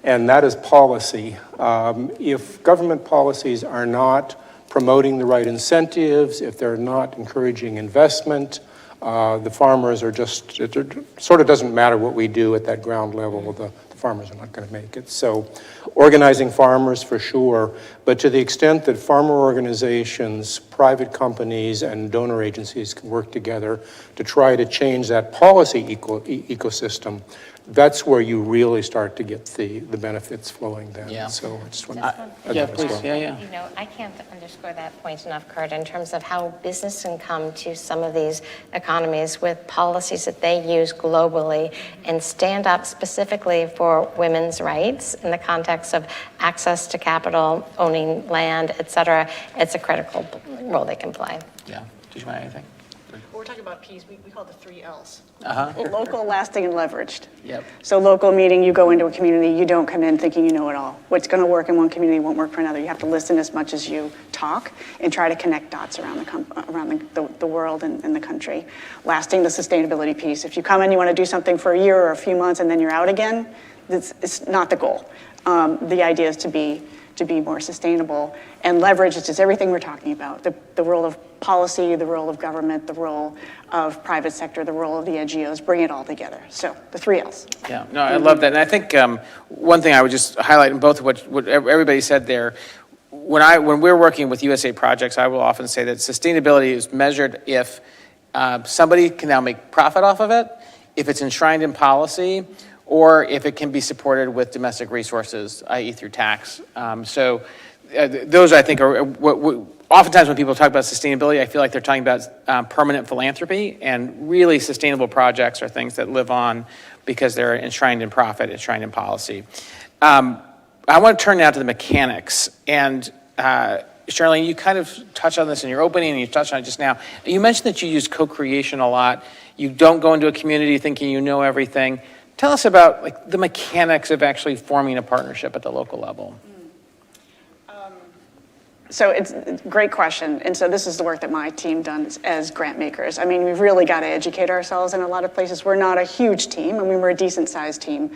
and that is policy. If government policies are not promoting the right incentives, if they're not encouraging investment, the farmers are just, it sort of doesn't matter what we do at that ground level, the farmers are not going to make it. So organizing farmers for sure, but to the extent that farmer organizations, private companies, and donor agencies can work together to try to change that policy ecosystem, that's where you really start to get the benefits flowing then. Yeah. So I just want Just to one- add Yeah, that as please. well. Yeah. You know, I can't underscore that point enough, Kurt, in terms of how business can come to some of these economies with policies that they use globally and stand up specifically for women's rights in the context of access to capital, owning land, et cetera. It's a critical role they can play. Yeah. Did you want anything? We're talking about P's, we call it the 3 L's. Local, lasting, and leveraged. Yep. So local meaning you go into a community, you don't come in thinking you know it all. What's going to work in one community won't work for another. You have to listen as much as you talk and try to connect dots around the world and the country. Lasting, the sustainability piece. If you come in, you want to do something for a year or a few months and then you're out again, it's not the goal. The idea is to be more sustainable, and leverage is just everything we're talking about. The role of policy, the role of government, the role of private sector, the role of the NGOs, bring it all together. So the 3 L's. Yeah, no, I love that. And I think one thing I would just highlight in both of what everybody said there, when we're working with USA projects, I will often say that sustainability is measured if somebody can now make profit off of it, if it's enshrined in policy, or if it can be supported with domestic resources, i.e. through tax. So those, I think, are what oftentimes when people talk about sustainability, I feel like they're talking about permanent philanthropy, and really sustainable projects are things that live on because they're enshrined in profit, enshrined in policy. I want to turn now to the mechanics. And Charlene, you kind of touched on this in your opening, and you touched on it just now. You mentioned that you use co-creation a lot. You don't go into a community thinking you know everything. Tell us about the mechanics of actually forming a partnership at the local level. So it's a great question. And so this is the work that my team does as grant makers. I mean, we've really got to educate ourselves in a lot of places. We're not a huge team. I mean, we're a decent sized team.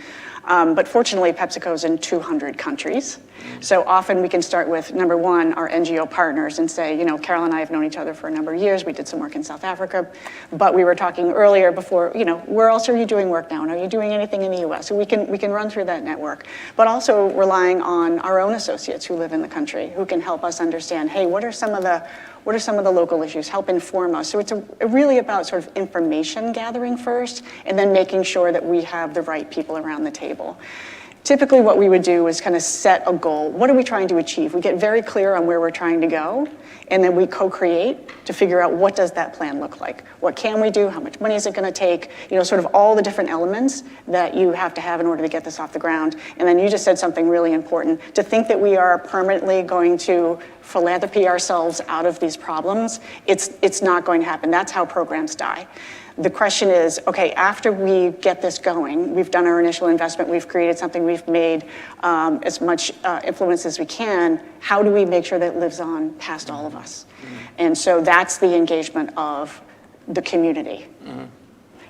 But fortunately, PepsiCo's in 200 countries. So often we can start with, number one, our NGO partners and say, you know, Carol and I have known each other for a number of years. We did some work in South Africa. But we were talking earlier before, you know, where else are you doing work now? And are you doing anything in the US? So we can run through that network. But also relying on our own associates who live in the country who can help us understand, hey, what are some of the local issues? Help inform us. So it's really about sort of information gathering first, and then making sure that we have the right people around the table. Typically what we would do is kind of set a goal. What are we trying to achieve? We get very clear on where we're trying to go, and then we co-create to figure out what does that plan look like? What can we do? How much money is it going to take? You know, sort of all the different elements that you have to have in order to get this off the ground. And then you just said something really important. To think that we are permanently going to philanthropy ourselves out of these problems, it's not going to happen. That's how programs die. The question is, okay, after we get this going, we've done our initial investment, we've created something, we've made as much influence as we can, how do we make sure that it lives on past all of us? And so that's the engagement of the community.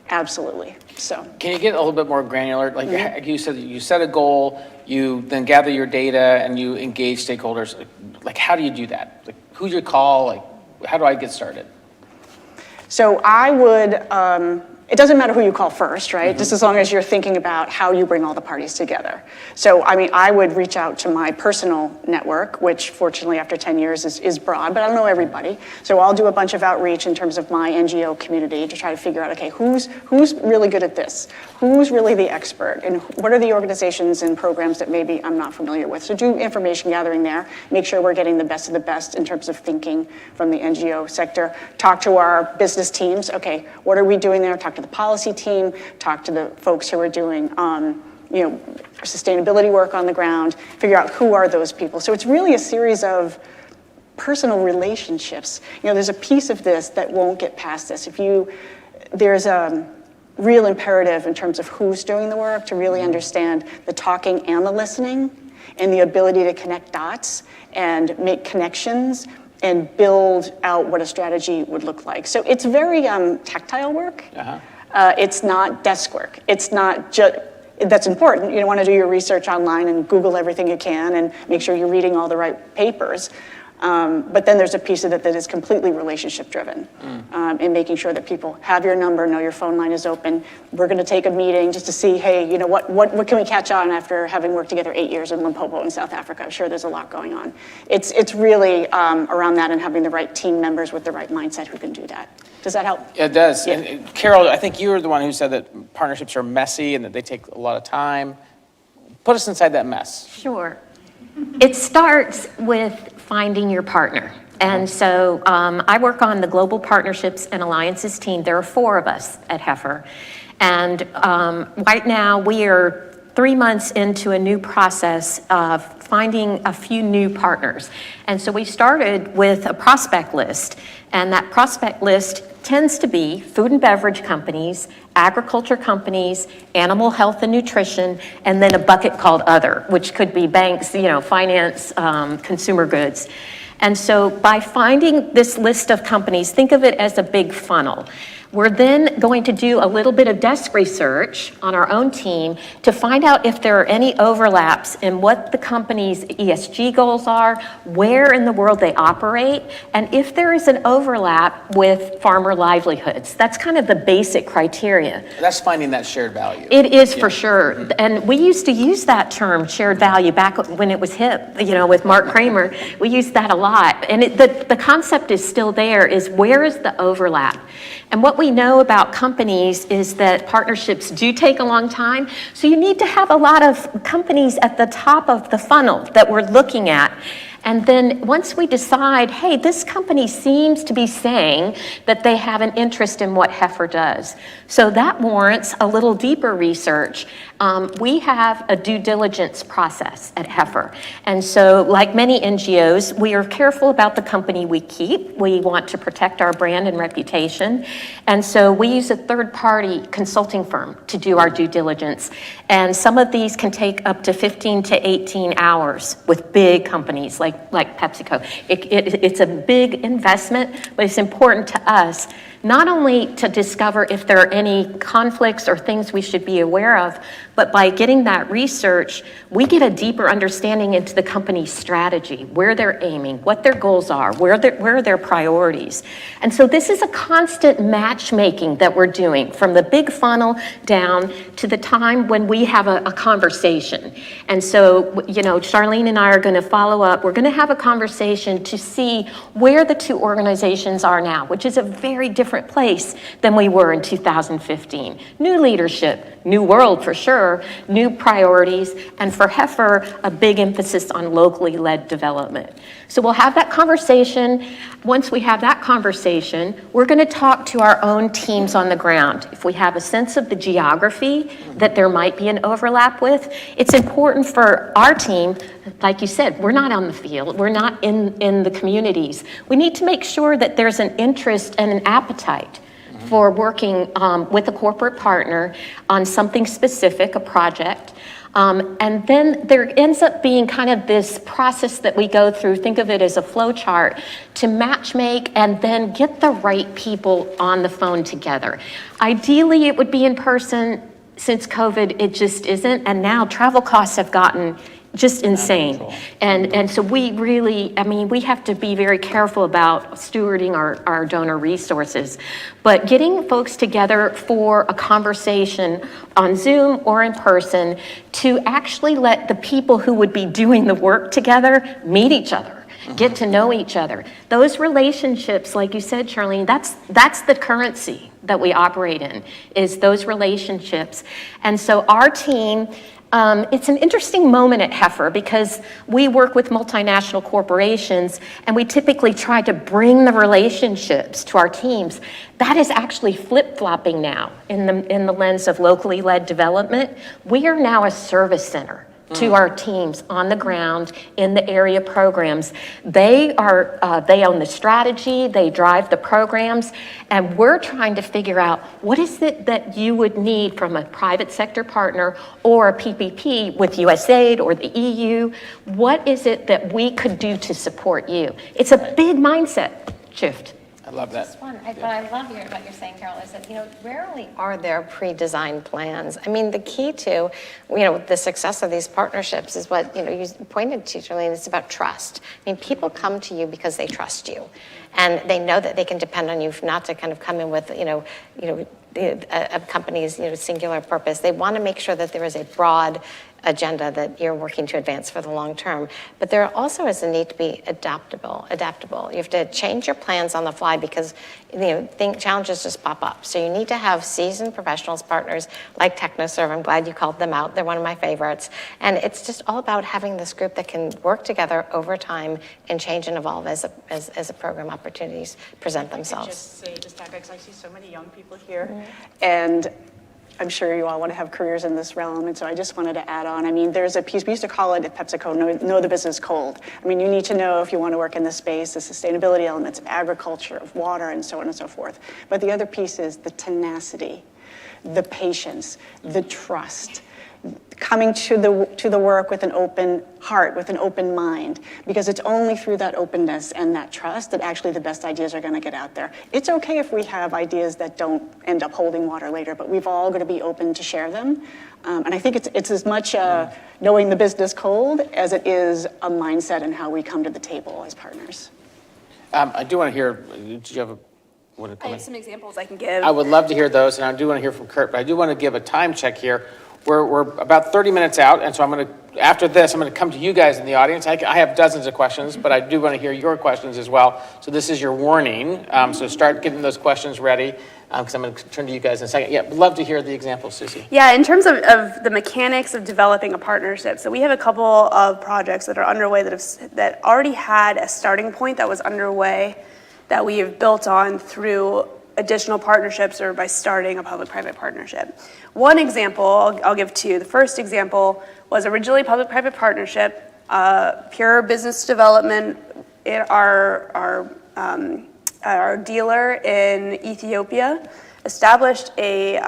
Absolutely. So Can you get a little bit more granular? Like you said, you set a goal, you then gather your data, and you engage stakeholders. Like, how do you do that? Like, who do you call? Like, how do I get started? So I would, it doesn't matter who you call first, right? Just as long as you're thinking about how you bring all the parties together. So, I mean, I would reach out to my personal network, which fortunately after 10 years is broad, but I don't know everybody. So I'll do a bunch of outreach in terms of my NGO community to try to figure out, okay, who's really good at this? Who's really the expert? And what are the organizations and programs that maybe I'm not familiar with? So do information gathering there, make sure we're getting the best of the best in terms of thinking from the NGO sector. Talk to our business teams, okay, what are we doing there? Talk to the policy team, talk to the folks who are doing sustainability work on the ground, figure out who are those people. So it's really a series of personal relationships. You know, there's a piece of this that won't get past this. There's a real imperative in terms of who's doing the work to really understand the talking and the listening and the ability to connect dots and make connections and build out what a strategy would look like. So it's very tactile work. It's not desk work. It's not just, that's important. You don't want to do your research online and Google everything you can and make sure you're reading all the right papers. But then there's a piece of it that is completely relationship driven in making sure that people have your number, know your phone line is open. We're going to take a meeting just to see, hey, you know, what can we catch on after having worked together 8 years in Limpopo in South Africa? I'm sure there's a lot going on. It's really around that and having the right team members with the right mindset who can do that. Does that help? It does. Yeah. And Carol, I think you were the one who said that partnerships are messy and that they take a lot of time. Put us inside that mess. Sure. It starts with finding your partner. And so I work on the Global Partnerships and Alliances team. There are 4 of us at Heifer. And right now we are 3 months into a new process of finding a few new partners. And so we started with a prospect list. And that prospect list tends to be food and beverage companies, agriculture companies, animal health and nutrition, and then a bucket called other, which could be banks, finance, consumer goods. And so by finding this list of companies, think of it as a big funnel. We're then going to do a little bit of desk research on our own team to find out if there are any overlaps in what the company's ESG goals are, where in the world they operate, and if there is an overlap with farmer livelihoods. That's kind of the basic criteria. That's finding that shared value. It is for sure. And we used to use that term, shared value, back when it was hip, with Mark Kramer. We used that a lot. And the concept is still there, is where is the overlap? And what we know about companies is that partnerships do take a long time. So you need to have a lot of companies at the top of the funnel that we're looking at. And then once we decide, hey, this company seems to be saying that they have an interest in what Heifer does. So that warrants a little deeper research. We have a due diligence process at Heifer. And so like many NGOs, we are careful about the company we keep. We want to protect our brand and reputation. And so we use a third-party consulting firm to do our due diligence. And some of these can take up to 15 to 18 hours with big companies like like PepsiCo. It's a big investment, but it's important to us not only to discover if there are any conflicts or things we should be aware of, but by getting that research, we get a deeper understanding into the company's strategy, where they're aiming, what their goals are, where are their priorities. And so this is a constant matchmaking that we're doing from the big funnel down to the time when we have a conversation. And so, you know, Charlene and I are going to follow up. We're going to have a conversation to see where the two organizations are now, which is a very different place than we were in 2015. New leadership, new world for sure, new priorities, and for Heifer, a big emphasis on locally led development. So we'll have that conversation. Once we have that conversation, we're going to talk to our own teams on the ground. If we have a sense of the geography that there might be an overlap with, it's important for our team, like you said, we're not on the field, we're not in the communities. We need to make sure that there's an interest and an appetite for working with a corporate partner on something specific, a project. And then there ends up being kind of this process that we go through, think of it as a flow chart, to matchmake and then get the right people on the phone together. Ideally, it would be in person. Since COVID, it just isn't. And now travel costs have gotten just insane. And so we really, I mean, we have to be very careful about stewarding our donor resources. But getting folks together for a conversation on Zoom or in person to actually let the people who would be doing the work together meet each other, get to know each other. Those relationships, like you said, Charlene, that's the currency that we operate in, is those relationships. And so our team, it's an interesting moment at Heifer because we work with multinational corporations and we typically try to bring the relationships to our teams. That is actually flip-flopping now in the lens of locally led development. We are now a service center to our teams on the ground in the area programs. They own the strategy, they drive the programs, and we're trying to figure out what is it that you would need from a private sector partner or a PPP with USAID or the EU. What is it that we could do to support you? It's a big mindset shift. I love that. Just one, but I love what you're saying, Carol, is that, you know, rarely are there pre-designed plans. I mean, the key to, you know, the success of these partnerships is what, you know, you pointed to, Charlene, it's about trust. I mean, people come to you because they trust you. And they know that they can depend on you not to kind of come in with, a company's, singular purpose. They want to make sure that there is a broad agenda that you're working to advance for the long term. But there also is a need to be adaptable. You have to change your plans on the fly because challenges just pop up. So you need to have seasoned professionals, partners like TechnoServe. I'm glad you called them out. They're one of my favorites. And it's just all about having this group that can work together over time and change and evolve as a program opportunities present themselves. Just tap because I see so many young people here, and I'm sure you all want to have careers in this realm, and so I just wanted to add on. I mean, there's a piece, we used to call it at PepsiCo, know the business cold. I mean, you need to know if you want to work in this space, the sustainability elements of agriculture, of water, and so on and so forth. But the other piece is the tenacity, the patience, the trust, coming to the work with an open heart, with an open mind, because it's only through that openness and that trust that actually the best ideas are going to get out there. It's okay if we have ideas that don't end up holding water later, but we've all got to be open to share them. And I think it's as much knowing the business cold as it is a mindset and how we come to the table as partners. I do want to hear, did you have a... I have some examples I can give. I would love to hear those, and I do want to hear from Kurt, but I do want to give a time check here. We're about 30 minutes out, and so after this, I'm going to come to you guys in the audience. I have dozens of questions, but I do want to hear your questions as well. So this is your warning. So start getting those questions ready, because I'm going to turn to you guys in a second. Yeah, would love to hear the example, Susie. Yeah, in terms of the mechanics of developing a partnership, so we have a couple of projects that are underway that already had a starting point that was underway that we have built on through additional partnerships or by starting a public-private partnership. One example, I'll give two. The first example was originally public-private partnership, pure business development. Our dealer in Ethiopia established a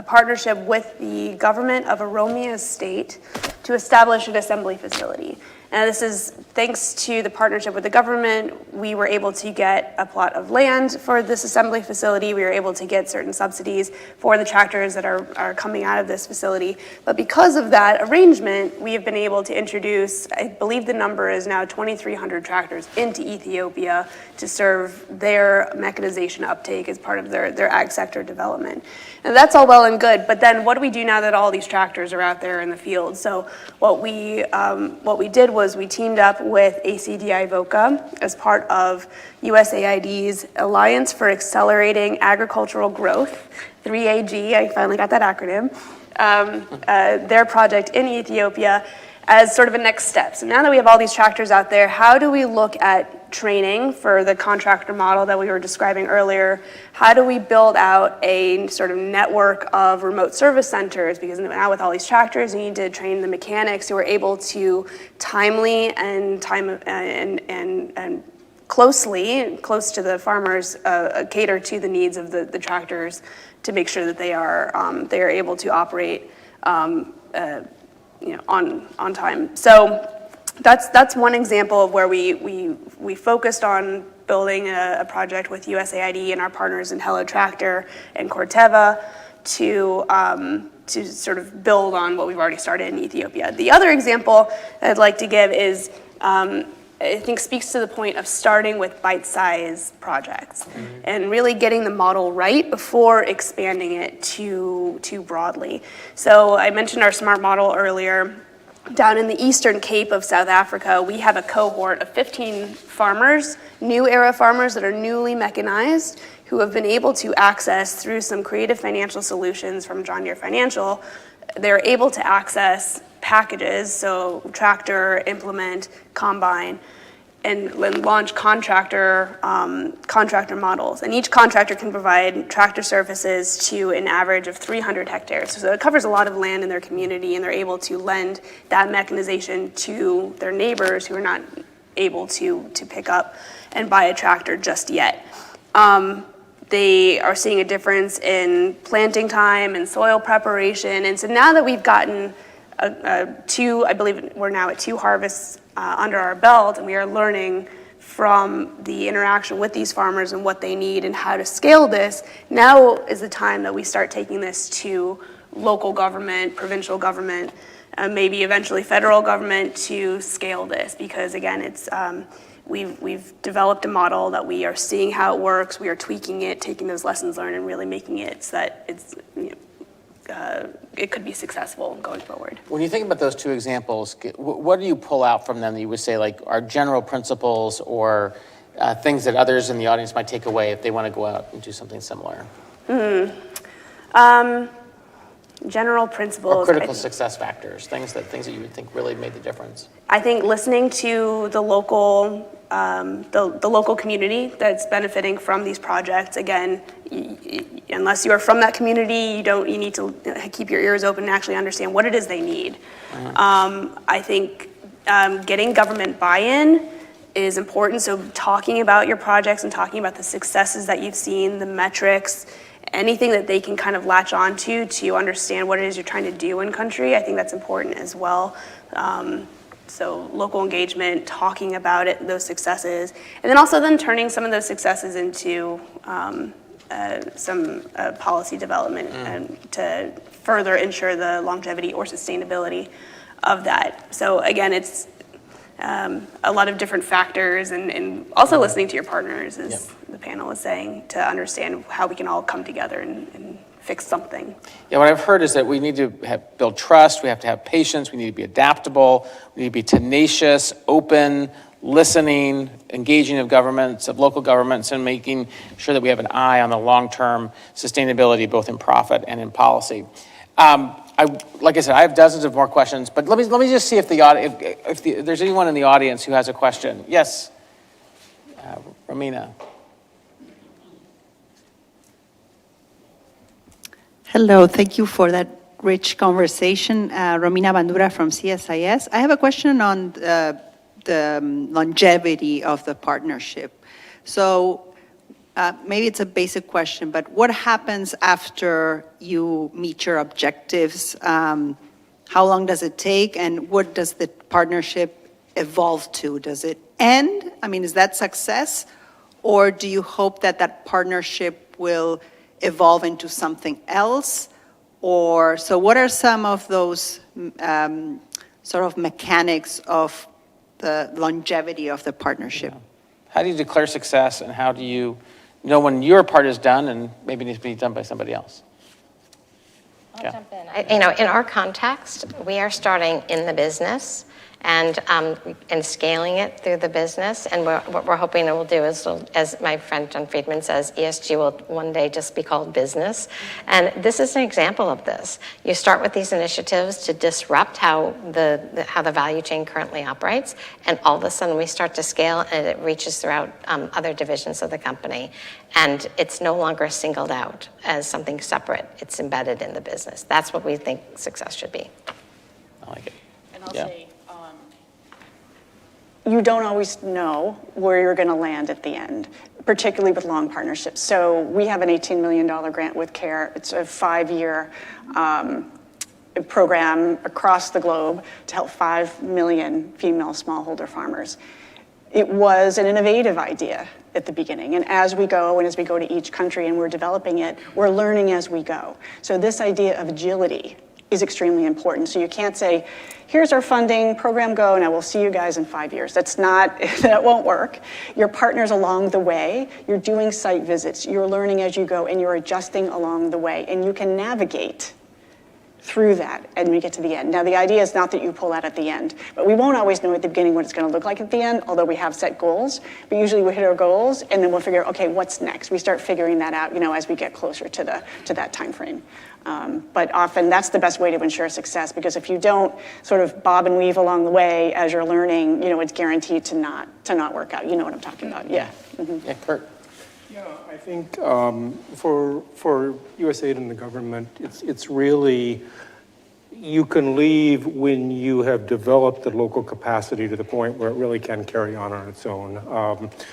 partnership with the government of Oromia state to establish an assembly facility. And this is thanks to the partnership with the government. We were able to get a plot of land for this assembly facility. We were able to get certain subsidies for the tractors that are coming out of this facility. But because of that arrangement, we have been able to introduce, I believe the number is now 2,300 tractors into Ethiopia to serve their mechanization uptake as part of their ag sector development. And that's all well and good, but then what do we do now that all these tractors are out there in the field? So what we did was we teamed up with ACDI VOCA as part of USAID's Alliance for Accelerating Agricultural Growth, 3AG, I finally got that acronym, their project in Ethiopia as sort of a next step. So now that we have all these tractors out there, how do we look at training for the contractor model that we were describing earlier? How do we build out a sort of network of remote service centers? Because now with all these tractors, you need to train the mechanics who are able to timely and close to the farmers, cater to the needs of the tractors to make sure that they are able to operate on time. So that's one example of where we focused on building a project with USAID and our partners in Hello Tractor and Corteva to sort of build on what we've already started in Ethiopia. The other example I'd like to give is I think speaks to the point of starting with bite-sized projects and really getting the model right before expanding it too broadly. So I mentioned our SMART model earlier. Down in the Eastern Cape of South Africa, we have a cohort of 15 farmers, new era farmers that are newly mechanized, who have been able to access through some creative financial solutions from John Deere Financial. They're able to access packages, so tractor, implement, combine, and launch contractor models. And each contractor can provide tractor services to an average of 300 hectares. So it covers a lot of land in their community, and they're able to lend that mechanization to their neighbors who are not able to pick up and buy a tractor just yet. They are seeing a difference in planting time and soil preparation. And so now that we've gotten I believe we're now at 2 harvests under our belt, and we are learning from the interaction with these farmers and what they need and how to scale this. Now is the time that we start taking this to local government, provincial government, maybe eventually federal government to scale this, because again, it's we've developed a model that we are seeing how it works. We are tweaking it, taking those lessons learned, and really making it so that it's it could be successful going forward. When you think about those 2 examples, what do you pull out from them that you would say like are general principles or things that others in the audience might take away if they want to go out and do something similar? General principles. Or critical success factors, things that you would think really made the difference. I think listening to the local community that's benefiting from these projects. Again, unless you are from that community, you need to keep your ears open and actually understand what it is they need. I think getting government buy-in is important. So talking about your projects and talking about the successes that you've seen, the metrics, anything that they can kind of latch onto to understand what it is you're trying to do in country, I think that's important as well. So local engagement, talking about it, those successes, and then also turning some of those successes into some policy development and to further ensure the longevity or sustainability of that. So again, it's a lot of different factors, and also listening to your partners, as the panel is saying, to understand how we can all come together and fix something. Yeah, what I've heard is that we need to build trust, we have to have patience, we need to be adaptable, we need to be tenacious, open, listening, engaging of governments, of local governments, and making sure that we have an eye on the long-term sustainability, both in profit and in policy. Like I said, I have dozens of more questions, but let me just see if there's anyone in the audience who has a question. Yes, Romina. Hello, thank you for that rich conversation. Romina Bandura from CSIS. I have a question on the longevity of the partnership. So maybe it's a basic question, but what happens after you meet your objectives? How long does it take, and what does the partnership evolve to? Does it end? I mean, is that success? Or do you hope that that partnership will evolve into something else? Or, so what are some of those sort of mechanics of the longevity of the partnership? How do you declare success, and how do you know when your part is done and maybe needs to be done by somebody else? I'll jump in. In our context, we are starting in the business and scaling it through the business. And what we're hoping it will do is, as my friend John Friedman says, ESG will one day just be called business. And this is an example of this. You start with these initiatives to disrupt how the value chain currently operates, and all of a sudden we start to scale, and it reaches throughout other divisions of the company. And it's no longer singled out as something separate. It's embedded in the business. That's what we think success should be. I like it. And I'll say, you don't always know where you're going to land at the end, particularly with long partnerships. So we have an $18 million grant with CARE. It's a 5-year program across the globe to help 5 million female smallholder farmers. It was an innovative idea at the beginning. And as we go to each country and we're developing it, we're learning as we go. So this idea of agility is extremely important. So you can't say, here's our funding, program go, and I will see you guys in 5 years. That won't work. Your partners along the way, you're doing site visits, you're learning as you go, and you're adjusting along the way, and you can navigate through that and we get to the end. Now, the idea is not that you pull out at the end, but we won't always know at the beginning what it's going to look like at the end, although we have set goals. But usually we hit our goals, and then we'll figure, okay, what's next? We start figuring that out, as we get closer to that time frame. But often that's the best way to ensure success, because if you don't sort of bob and weave along the way as you're learning, it's guaranteed to not work out. You know what I'm talking about? Yeah. Mm-hmm. Yeah, Kurt. Yeah, I think for USAID and the government, it's really, you can leave when you have developed the local capacity to the point where it really can carry on its own.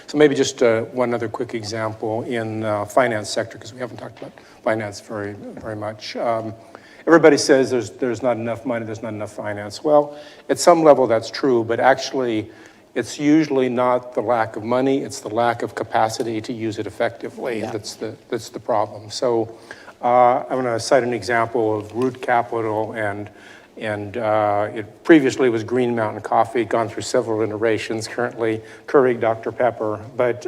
So maybe just one other quick example in finance sector, because we haven't talked about finance very, very much. Everybody says there's not enough money, there's not enough finance. Well, at some level that's true, but actually it's usually not the lack of money, it's the lack of capacity to use it effectively. Yeah. That's the problem. So I'm going to cite an example of Root Capital, and it previously was Green Mountain Coffee, gone through several iterations, currently Keurig Dr. Pepper. But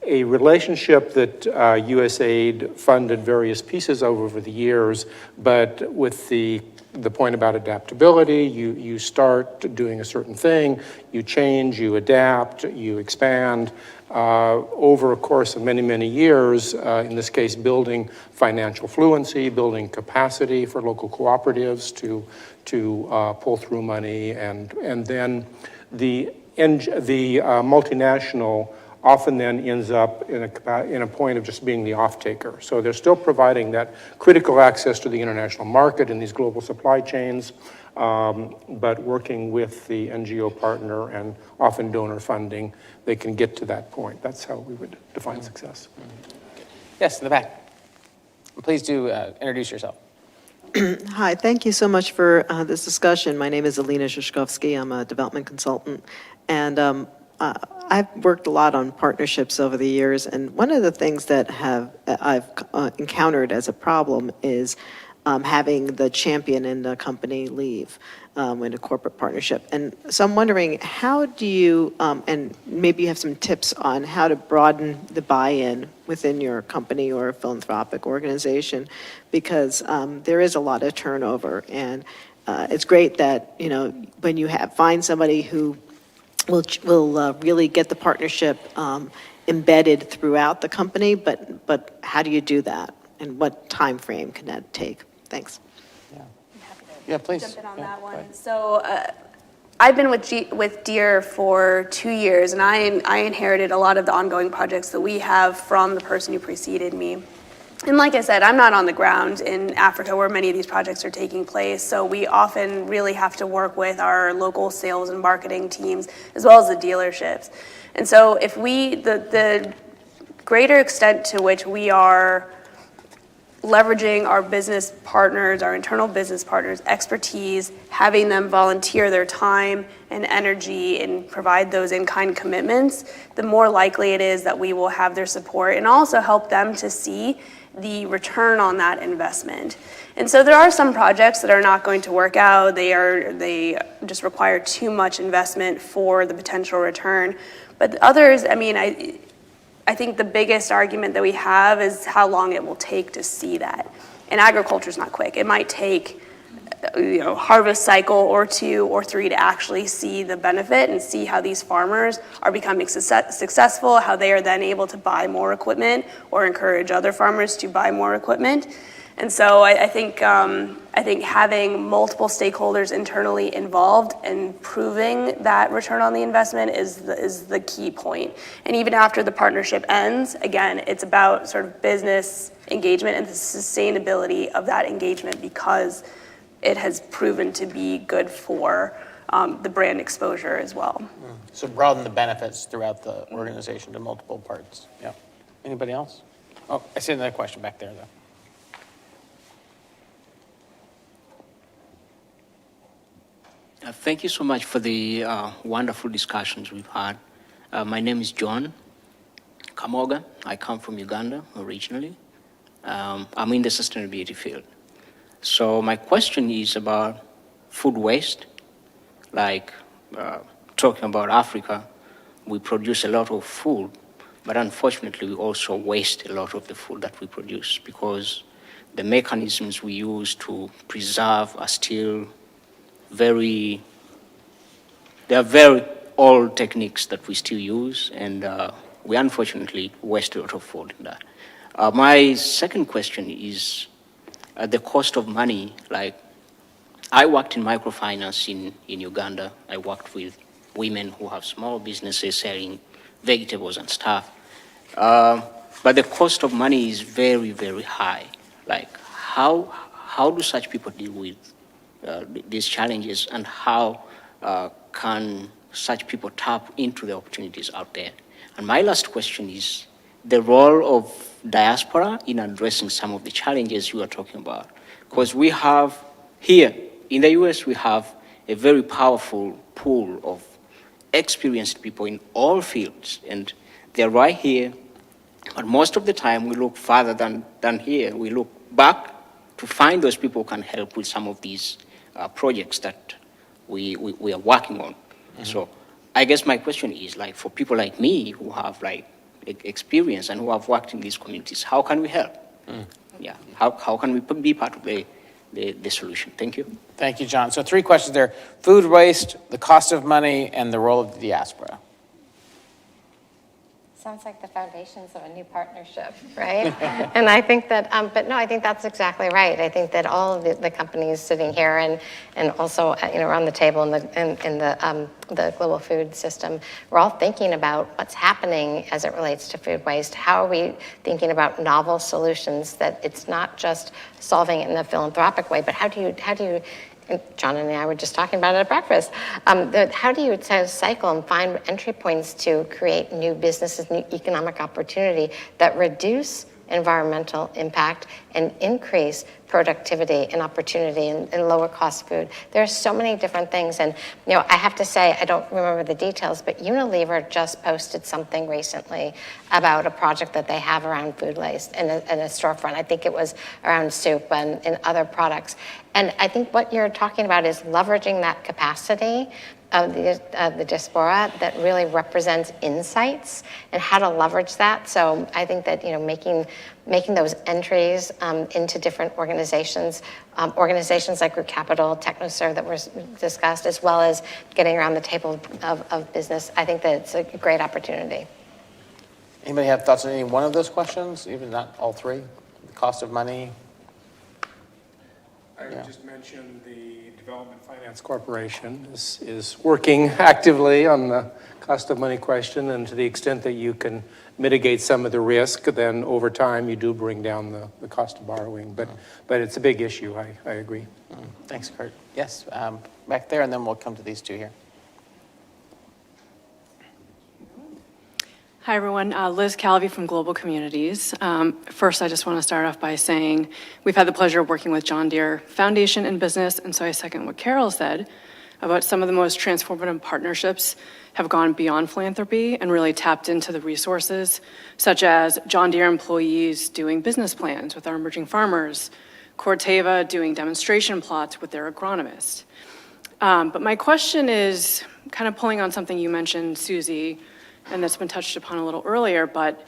a relationship that USAID funded various pieces over the years, but with the point about adaptability, you start doing a certain thing, you change, you adapt, you expand. Over a course of many, many years, in this case, building financial fluency, building capacity for local cooperatives to pull through money, and then the multinational often then ends up in a point of just being the off-taker. So they're still providing that critical access to the international market in these global supply chains, but working with the NGO partner and often donor funding, they can get to that point. That's how we would define success. Yes, in the back. Please do introduce yourself. Hi, thank you so much for this discussion. My name is Alina Zhushkovsky. I'm a development consultant, and I've worked a lot on partnerships over the years, and one of the things that I've encountered as a problem is having the champion in the company leave in a corporate partnership. And so I'm wondering, how do you, and maybe you have some tips on how to broaden the buy-in within your company or philanthropic organization, because there is a lot of turnover, and it's great that, when you find somebody who will really get the partnership embedded throughout the company, but how do you do that, and what time frame can that take? Thanks. Yeah, please. Jump in on that one. So I've been with Deere for 2 years, and I inherited a lot of the ongoing projects that we have from the person who preceded me. And like I said, I'm not on the ground in Africa where many of these projects are taking place, so we often really have to work with our local sales and marketing teams as well as the dealerships. And so if the greater extent to which we are leveraging our business partners, our internal business partners' expertise, having them volunteer their time and energy and provide those in-kind commitments, the more likely it is that we will have their support and also help them to see the return on that investment. And so there are some projects that are not going to work out. They just require too much investment for the potential return. But others, I mean, I think the biggest argument that we have is how long it will take to see that. And agriculture is not quick. It might take, harvest cycle or 2 or 3 to actually see the benefit and see how these farmers are becoming successful, how they are then able to buy more equipment or encourage other farmers to buy more equipment. And so I think having multiple stakeholders internally involved and proving that return on the investment is the key point. And even after the partnership ends, again, it's about sort of business engagement and the sustainability of that engagement because it has proven to be good for the brand exposure as well. So broaden the benefits throughout the organization to multiple parts. Yeah. Anybody else? Oh, I see another question back there, though. Thank you so much for the wonderful discussions we've had. My name is John Kamoga. I come from Uganda originally. I'm in the sustainability field. So my question is about food waste. Like talking about Africa, we produce a lot of food, but unfortunately we also waste a lot of the food that we produce because the mechanisms we use to preserve are still very old techniques that we still use, and we unfortunately waste a lot of food in that. My second question is the cost of money. Like, I worked in microfinance in Uganda. I worked with women who have small businesses selling vegetables and stuff. But the cost of money is very, very high. Like, how do such people deal with these challenges, and how can such people tap into the opportunities out there? And my last question is the role of diaspora in addressing some of the challenges you are talking about. Because we have here in the US, we have a very powerful pool of experienced people in all fields, and they're right here. But most of the time we look farther than here. We look back to find those people who can help with some of these projects that we are working on. Mm-hmm. So I guess my question is, like, for people like me who have like experience and who have worked in these communities, how can we help? Yeah, how can we be part of the solution? Thank you. Thank you, John. So 3 questions there: food waste, the cost of money, and the role of the diaspora. Sounds like the foundations of a new partnership, right? And I think that, but no, I think that's exactly right. I think that all of the companies sitting here and also around the table in the global food system, we're all thinking about what's happening as it relates to food waste. How are we thinking about novel solutions that it's not just solving it in a philanthropic way, but how do you John and I were just talking about it at breakfast. How do you cycle and find entry points to create new businesses, new economic opportunity that reduce environmental impact and increase productivity and opportunity and lower cost food? There are so many different things. And, I have to say, I don't remember the details, but Unilever just posted something recently about a project that they have around food waste in a storefront. I think it was around soup and other products. And I think what you're talking about is leveraging that capacity of the diaspora that really represents insights and how to leverage that. So I think that making those entries into different organizations like Group Capital, TechnoServe that was discussed, as well as getting around the table of business, I think that it's a great opportunity. Anybody have thoughts on any one of those questions, even not all 3? The cost of money? I would just mention the Development Finance Corporation is working actively on the cost of money question, and to the extent that you can mitigate some of the risk, then over time you do bring down the cost of borrowing. But it's a big issue, I agree. Thanks, Kurt. Yes, back there, and then we'll come to these 2 here. Hi, everyone. Liz Calvi from Global Communities. First, I just want to start off by saying we've had the pleasure of working with John Deere Foundation in business, and so I second what Carol said about some of the most transformative partnerships have gone beyond philanthropy and really tapped into the resources, such as John Deere employees doing business plans with our emerging farmers, Corteva doing demonstration plots with their agronomists. But my question is kind of pulling on something you mentioned, Susie, and that's been touched upon a little earlier, but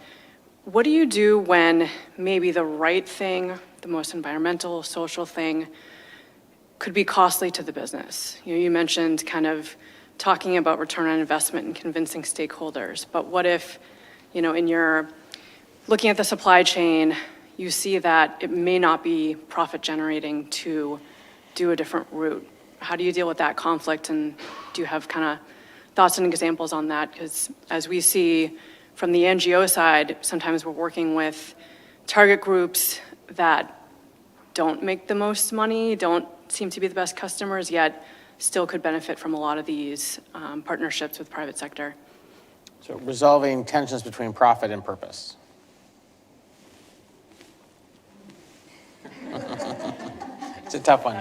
what do you do when maybe the right thing, the most environmental, social thing, could be costly to the business? You mentioned kind of talking about return on investment and convincing stakeholders, but what if, in your looking at the supply chain, you see that it may not be profit generating to do a different route? How do you deal with that conflict, and do you have kind of thoughts and examples on that? Because as we see from the NGO side, sometimes we're working with target groups that don't make the most money, don't seem to be the best customers, yet still could benefit from a lot of these partnerships with private sector. So resolving tensions between profit and purpose. It's a tough one.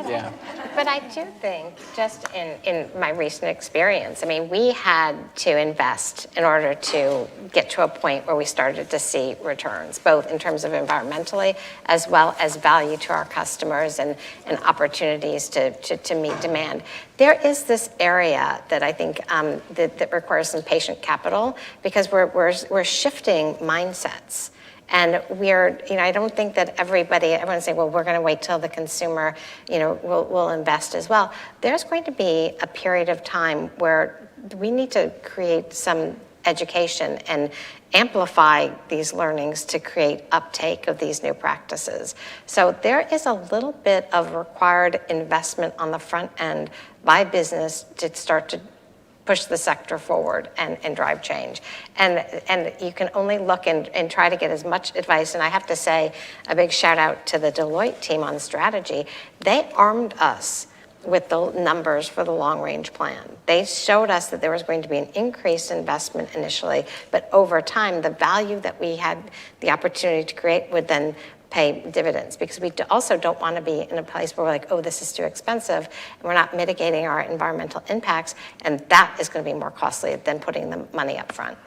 Yeah. But I do think, just in my recent experience, we had to invest in order to get to a point where we started to see returns, both in terms of environmentally as well as value to our customers and opportunities to meet demand. There is this area that I think that requires some patient capital, because we're shifting mindsets. And I don't think that everyone's saying, well, we're going to wait till the consumer, will invest as well. There's going to be a period of time where we need to create some education and amplify these learnings to create uptake of these new practices. So there is a little bit of required investment on the front end by business to start to push the sector forward and drive change. And you can only look and try to get as much advice. And I have to say a big shout out to the Deloitte team on strategy. They armed us with the numbers for the long range plan. They showed us that there was going to be an increased investment initially, but over time, the value that we had the opportunity to create would then pay dividends, because we also don't want to be in a place where we're like, oh, this is too expensive, and we're not mitigating our environmental impacts, and that is going to be more costly than putting the money up front.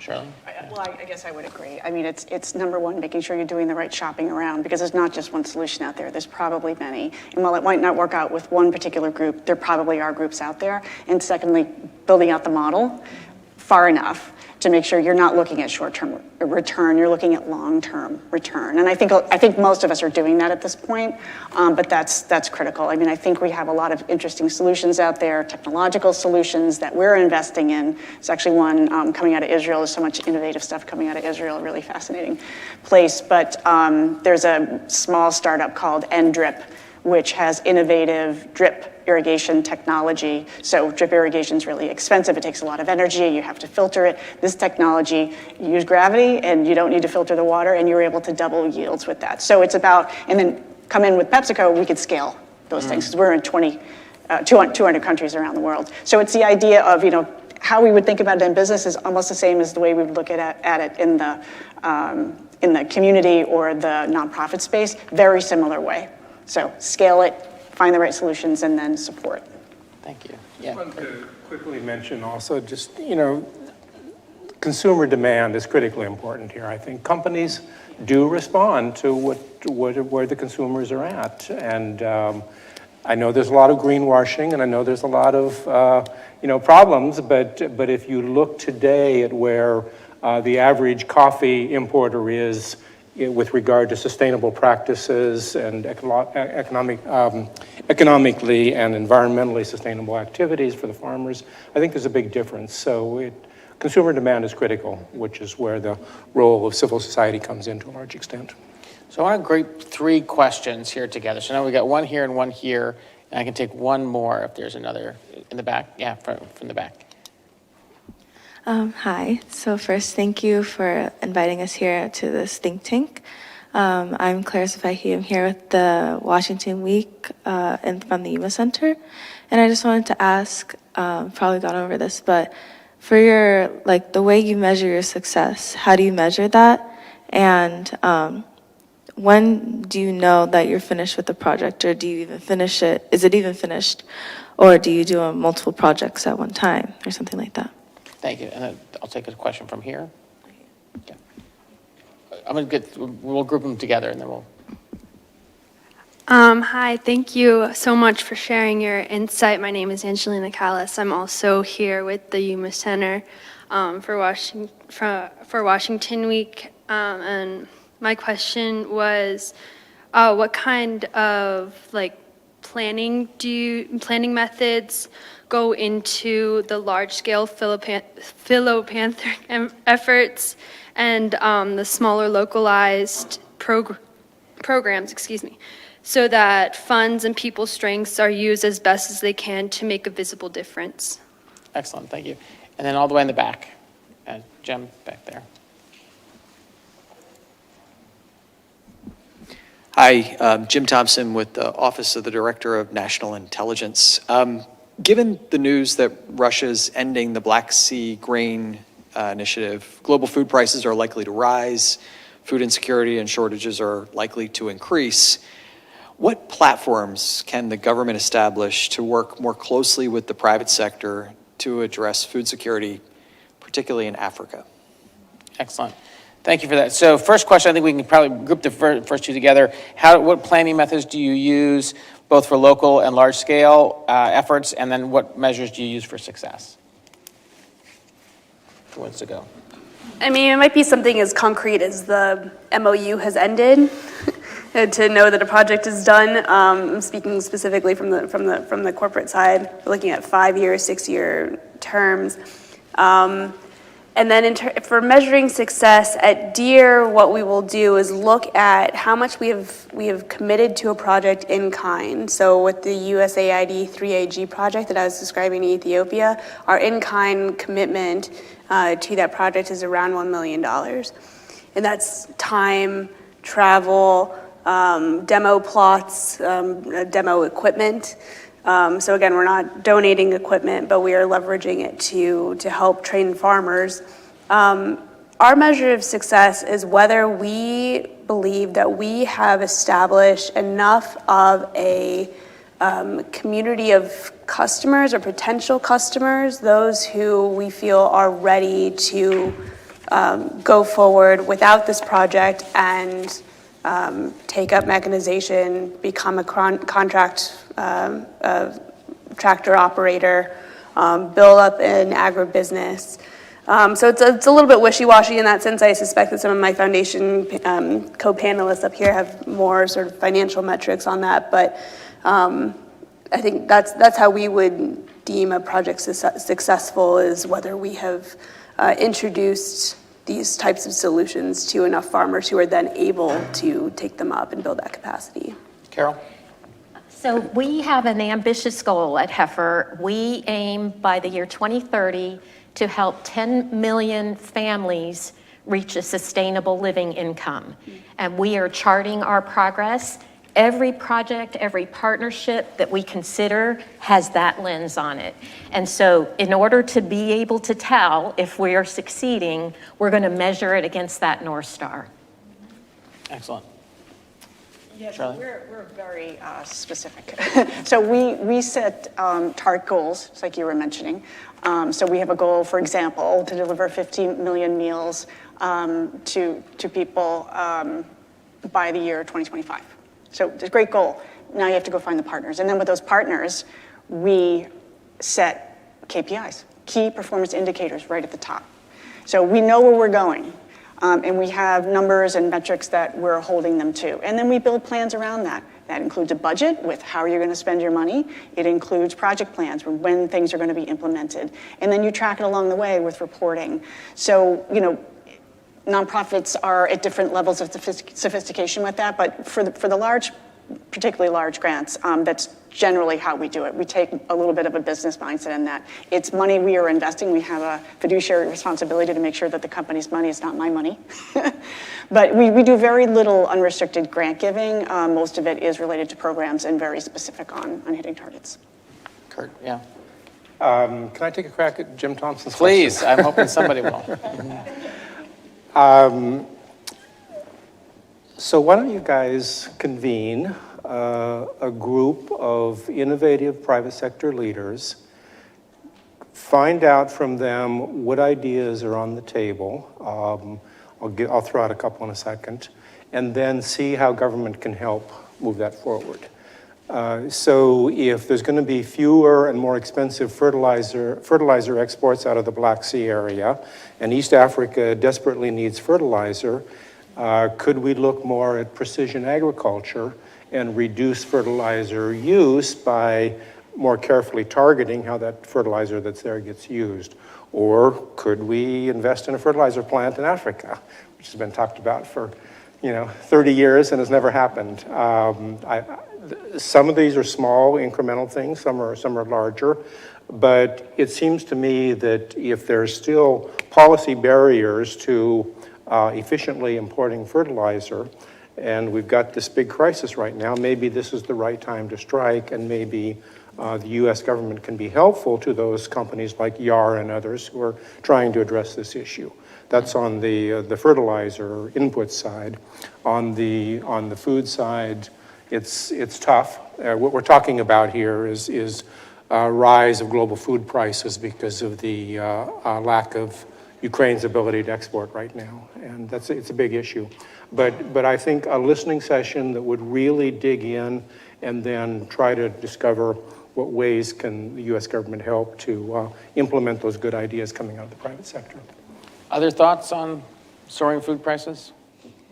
Sure. Well, I guess I would agree. It's number one, making sure you're doing the right shopping around, because there's not just one solution out there. There's probably many. And while it might not work out with one particular group, there probably are groups out there. And secondly, building out the model far enough to make sure you're not looking at short-term return, you're looking at long-term return. And I think most of us are doing that at this point, but that's critical. I think we have a lot of interesting solutions out there, technological solutions that we're investing in. There's actually one coming out of Israel. There's so much innovative stuff coming out of Israel, a really fascinating place. But there's a small startup called NDrip, which has innovative drip irrigation technology. So drip irrigation is really expensive. It takes a lot of energy. You have to filter it. This technology, you use gravity and you don't need to filter the water, and you're able to double yields with that. So it's about, and then come in with PepsiCo, we could scale those things, because we're in 200 countries around the world. So it's the idea of, how we would think about it in business is almost the same as the way we would look at it in the community or the nonprofit space. Very similar way. So scale it, find the right solutions, and then support. Thank you. I wanted to quickly mention also just, consumer demand is critically important here. I think companies do respond to where the consumers are at. And I know there's a lot of greenwashing, and I know there's a lot of, problems, but if you look today at where the average coffee importer is with regard to sustainable practices and economically and environmentally sustainable activities for the farmers, I think there's a big difference. So consumer demand is critical, which is where the role of civil society comes in to a large extent. So I want to group three questions here together. So now we got one here and one here, and I can take one more if there's another in the back. Yeah, from the back. Hi. So first, thank you for inviting us here to this think tank. I'm Claire Safehi. I'm here with the Washington Week from the UMA Center. And I just wanted to ask, probably gone over this, but for your, like, the way you measure your success, how do you measure that? And when do you know that you're finished with the project, or do you even finish it? Is it even finished? Or do you do multiple projects at one time or something like that? Thank you. And then I'll take a question from here. Okay. We'll group them together and then we'll. Hi, thank you so much for sharing your insight. My name is Angelina Callis. I'm also here with the Yuma Center for Washington Week. And my question was, what kind of planning methods go into the large-scale philanthropic efforts and the smaller localized programs, so that funds and people's strengths are used as best as they can to make a visible difference? Excellent, thank you. And then all the way in the back, Jim back there. Hi, Jim Thompson with the Office of the Director of National Intelligence. Given the news that Russia's ending the Black Sea grain initiative, global food prices are likely to rise, food insecurity and shortages are likely to increase. What platforms can the government establish to work more closely with the private sector to address food security, particularly in Africa? Excellent. Thank you for that. So first question, I think we can probably group the first two together. What planning methods do you use both for local and large scale efforts, and then what measures do you use for success? Who wants to go? I mean, it might be something as concrete as the MOU has ended. To know that a project is done. I'm speaking specifically from the corporate side, looking at 5-year, 6-year terms. And then for measuring success at DEER, what we will do is look at how much we have committed to a project in kind. So with the USAID 3AG project that I was describing in Ethiopia, our in-kind commitment to that project is around $1 million. And that's time, travel, demo plots, demo equipment. So again, we're not donating equipment, but we are leveraging it to help train farmers. Our measure of success is whether we believe that we have established enough of a community of customers or potential customers, those who we feel are ready to go forward without this project and take up mechanization, become a contract tractor operator, build up an agribusiness. So it's a little bit wishy-washy in that sense. I suspect that some of my foundation co-panelists up here have more sort of financial metrics on that, but I think that's how we would deem a project successful, is whether we have introduced these types of solutions to enough farmers who are then able to take them up and build that capacity. Carol? So we have an ambitious goal at Heifer. We aim by the year 2030 to help 10 million families reach a sustainable living income. And we are charting our progress. Every project, every partnership that we consider has that lens on it. And so in order to be able to tell if we are succeeding, we're going to measure it against that North Star. Excellent. Yes, Charlie? we're very specific. So we set TART goals, just like you were mentioning. So we have a goal, for example, to deliver 15 million meals to people by the year 2025. So it's a great goal. Now you have to go find the partners. And then with those partners, we set KPIs, key performance indicators, right at the top. So we know where we're going. And we have numbers and metrics that we're holding them to. And then we build plans around that. That includes a budget with how you're going to spend your money. It includes project plans for when things are going to be implemented. And then you track it along the way with reporting. So, nonprofits are at different levels of sophistication with that, but for the large, particularly large grants, that's generally how we do it. We take a little bit of a business mindset in that. It's money we are investing. We have a fiduciary responsibility to make sure that the company's money is not my money. But we do very little unrestricted grant giving. Most of it is related to programs and very specific on hitting targets. Kurt, yeah. Can I take a crack at Jim Thompson's question? Please, I'm hoping somebody will. So why don't you guys convene a group of innovative private sector leaders, find out from them what ideas are on the table. I'll throw out a couple in a second, and then see how government can help move that forward. So if there's going to be fewer and more expensive fertilizer exports out of the Black Sea area, and East Africa desperately needs fertilizer, could we look more at precision agriculture and reduce fertilizer use by more carefully targeting how that fertilizer that's there gets used? Or could we invest in a fertilizer plant in Africa, which has been talked about for 30 years and has never happened? Some of these are small incremental things, some are larger, but it seems to me that if there's still policy barriers to efficiently importing fertilizer, and we've got this big crisis right now, maybe this is the right time to strike, and maybe the U.S. government can be helpful to those companies like YAR and others who are trying to address this issue. That's on the fertilizer input side. On the food side, it's tough. What we're talking about here is rise of global food prices because of the lack of Ukraine's ability to export right now, and it's a big issue. But I think a listening session that would really dig in and then try to discover what ways can the U.S. government help to implement those good ideas coming out of the private sector. Other thoughts on soaring food prices?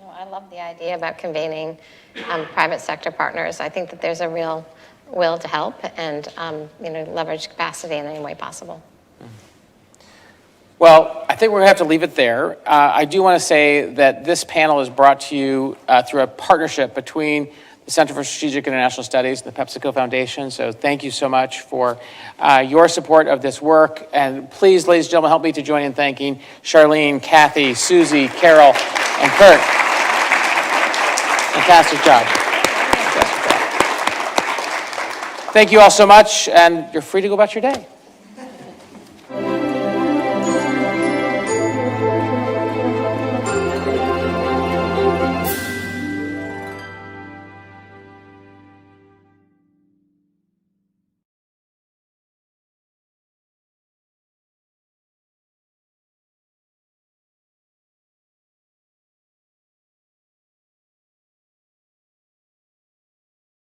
No, I love the idea about convening private sector partners. I think that there's a real will to help and leverage capacity in any way possible. Well, I think we're going to have to leave it there. I do want to say that this panel is brought to you through a partnership between the Center for Strategic International Studies and the PepsiCo Foundation. So thank you so much for your support of this work. And please, ladies and gentlemen, help me to join in thanking Charlene, Kathy, Susie, Carol, and Kurt. Fantastic job. Fantastic job. Thank you all so much, and you're free to go about your day.